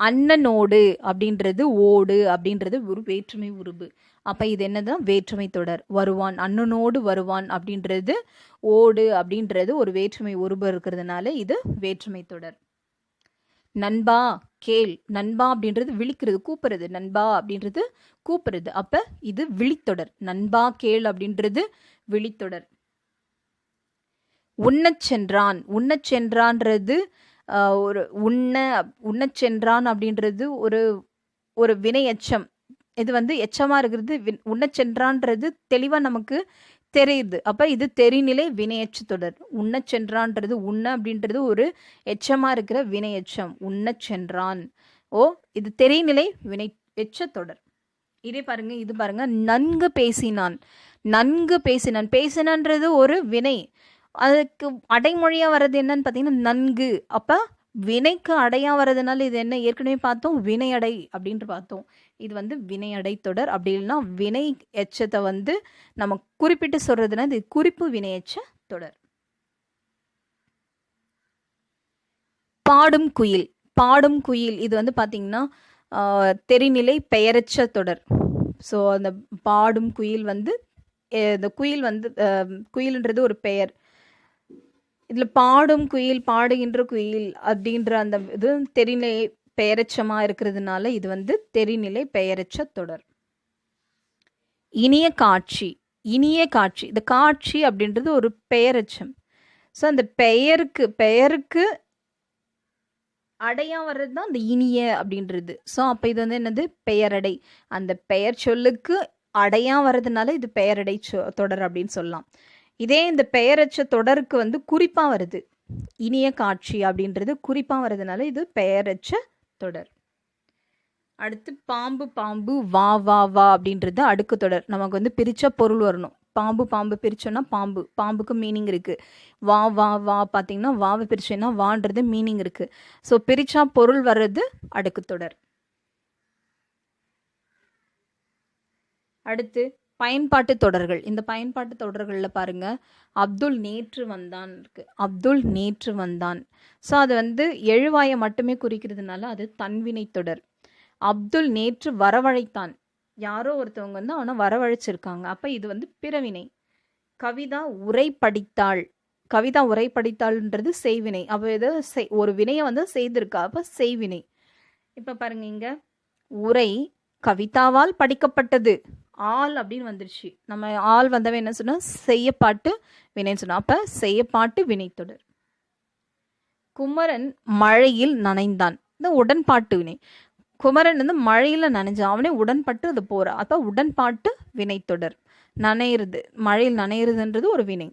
அண்ணனோடு அப்படின்றது ஓடு அப்படின்றது ஒரு வேற்றுமை உருபு. அப்ப இது என்னதான் வேற்றுமை தொடர். வருவான், அண்ணனோடு வருவான் அப்படின்றது ஓடு அப்படின்றது ஒரு வேற்றுமை உருபு இருக்கிறதுனால இது வேற்றுமை தொடர். நண்பா கேள், நண்பா அப்படின்றது விழிக்கிறது, கூப்பிடுறது. நண்பா அப்படின்றது கூப்பிடுறது, அப்ப இது விழித்தொடர். நண்பா கேள் அப்படின்றது விழித்தொடர். உண்ணச் சென்றான், உண்ணச் சென்றான்றது ஒரு உண்ணச் சென்றான் அப்படின்றது ஒரு ஒரு வினை எச்சம். இது வந்து எச்சமா இருக்கிறது. உண்ணச் சென்றான்றது தெளிவா நமக்கு தெரியுது. அப்ப இது தெரிநிலை வினையச்சு தொடர். உண்ணச் சென்றான்றது உண்ண அப்படின்றது ஒரு எச்சமா இருக்கிற வினையச்சம். உண்ணச் சென்றான், ஓ இது தெரிநிலை வினை எச்ச தொடர். இதே பாருங்க, இது பாருங்க, நன்கு பேசினான். நன்கு பேசினான், பேசினான்றது ஒரு வினை. அதுக்கு அடைமொழியா வர்றது என்னன்னு பார்த்தீங்கன்னா நன்கு. அப்ப வினைக்கு அடையா வர்றதுனால இது என்ன, ஏற்கனவே பார்த்தோம் வினையடை அப்படின்ட்டு பார்த்தோம். இது வந்து வினையடை தொடர். அப்படி இல்லைன்னா வினை எச்சத்தை வந்து நம்ம குறிப்பிட்டு சொல்றதுன்னா இது குறிப்பு வினையெச்ச தொடர். பாடும் குயில், பாடும் குயில் இது வந்து பார்த்தீங்கன்னா தெரிநிலை பெயரச்ச தொடர். ஸோ அந்த பாடும் குயில் வந்து இந்த குயில் வந்து குயில்ன்றது ஒரு பெயர். இதுல பாடும் குயில், பாடுகின்ற குயில் அப்படின்ற அந்த இது தெரிநிலை பெயரச்சமா இருக்கிறதுனால இது வந்து தெரிநிலை பெயரச்ச தொடர். இனிய காட்சி, இனிய காட்சி, இந்த காட்சி அப்படின்றது ஒரு பெயரச்சம். ஸோ அந்த பெயருக்கு அடையா வர்றது தான் அந்த இனிய அப்படின்றது. ஸோ அப்போ இது வந்து என்னது, பெயரடை. அந்த பெயர் சொல்லுக்கு அடையா வர்றதுனால இது பெயரடை தொடர் அப்படின்னு சொல்லலாம். இதே இந்த பெயரச்ச தொடருக்கு வந்து குறிப்பா வருது, இனிய காட்சி அப்படின்றது குறிப்பா வர்றதுனால இது பெயரச்ச தொடர். அடுத்து பாம்பு பாம்பு, வா வா வா அப்படின்றது அடுக்கு தொடர். நமக்கு வந்து பிரிச்ச பொருள் வரணும். பாம்பு பாம்பு பிரிச்சோன்னா பாம்பு, பாம்புக்கு மீனிங் இருக்கு. வா வா வா பார்த்தீங்கன்னா வாவை பிரிச்சோன்னா வான்றது மீனிங் இருக்கு. ஸோ பிரிச்சா பொருள் வர்றது அடுக்கு தொடர். அடுத்து பயன்பாட்டு தொடர்கள். இந்த பயன்பாட்டு தொடர்களில் பாருங்க, அப்துல் நேற்று வந்தான் இருக்கு. அப்துல் நேற்று வந்தான். ஸோ அது வந்து எழுவாயை மட்டுமே குறிக்கிறதுனால அது தன்வினை தொடர். அப்துல் நேற்று வரவழைத்தான், யாரோ ஒருத்தவங்க வந்து அவனை வரவழைச்சிருக்காங்க. அப்ப இது வந்து பிறவினை. கவிதா உரை படித்தாள், கவிதா உரை படித்தாள்ன்றது செய்வினை. அப்ப இது ஒரு வினையை வந்து செய்திருக்கா, அப்ப செய்வினை. இப்ப பாருங்க, இங்க உரை கவிதாவால் படிக்கப்பட்டது, ஆள் அப்படின்னு வந்துருச்சு. நம்ம ஆள் வந்தவன் என்ன சொன்னா செய்யப்பாட்டு வினைன்னு சொன்னா, அப்ப செய்யப்பாட்டு வினைத்தொடர். குமரன் மழையில் நனைந்தான், இந்த உடன்பாட்டு வினை. குமரன் வந்து மழையில நனைஞ்சான், அவனே உடன்பட்டு அது போற, அப்ப உடன்பாட்டு வினைத்தொடர். நனையிறது, மழையில் நனையிறதுன்றது ஒரு வினை.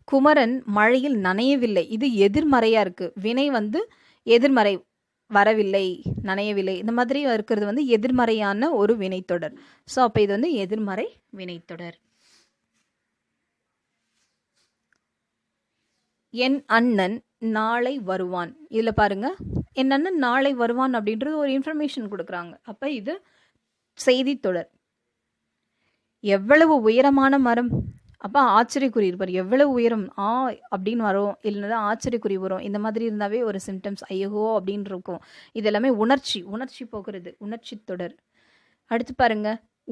குமரன் மழையில் நனையவில்லை, இது எதிர்மறையா இருக்கு. வினை வந்து எதிர்மறை, வரவில்லை, நனையவில்லை, இந்த மாதிரி இருக்கிறது வந்து எதிர்மறையான ஒரு வினைத்தொடர். ஸோ அப்போ இது வந்து எதிர்மறை வினைத்தொடர். என் அண்ணன் நாளை வருவான். இதுல பாருங்க, என் அண்ணன் நாளை வருவான் அப்படின்றது ஒரு இன்ஃபர்மேஷன் கொடுக்குறாங்க. அப்ப இது செய்தி தொடர். எவ்வளவு உயரமான மரம், அப்ப ஆச்சரியக்குறி இருப்பார். எவ்வளவு உயரம் ஆ அப்படின்னு வரும், இல்லைன்னா ஆச்சரியக்குறி வரும். இந்த மாதிரி இருந்தாவே ஒரு சிம்டம்ஸ் ஐயோ அப்படின்னு இருக்கும். இது எல்லாமே உணர்ச்சி போகிறது, உணர்ச்சி தொடர். அடுத்து பாருங்க,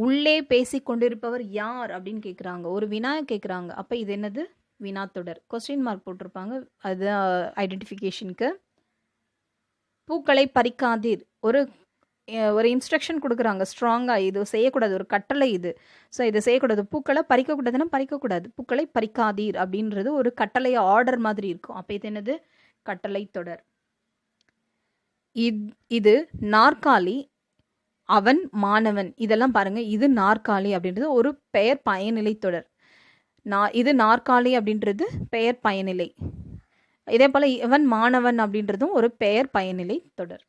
உள்ளே பேசி கொண்டிருப்பவர் யார் அப்படின்னு கேட்குறாங்க, ஒரு வினா கேட்குறாங்க. அப்ப இது என்னது, வினாத்தொடர். கொஸ்டின் மார்க் போட்டிருப்பாங்க, அது ஐடென்டிஃபிகேஷனுக்கு. பூக்களை பறிக்காதீர், ஒரு இன்ஸ்ட்ரக்ஷன் கொடுக்குறாங்க ஸ்ட்ராங்காக, இது செய்யக்கூடாது, ஒரு கட்டளை இது. ஸோ இதை செய்யக்கூடாது, பூக்களை பறிக்கக்கூடாதுன்னா பறிக்கக்கூடாது, பூக்களை பறிக்காதீர் அப்படின்றது ஒரு கட்டளை ஆர்டர் மாதிரி இருக்கும். அப்போ இது என்னது, கட்டளை தொடர். இது நாற்காலி, அவன் மாணவன், இதெல்லாம் பாருங்க, இது நாற்காலி அப்படின்றது ஒரு பெயர் பயனிலை தொடர். இது நாற்காலி அப்படின்றது பெயர் பயனிலை. இதே போல இவன் மாணவன் அப்படின்றதும் ஒரு பெயர் பயனிலை தொடர்.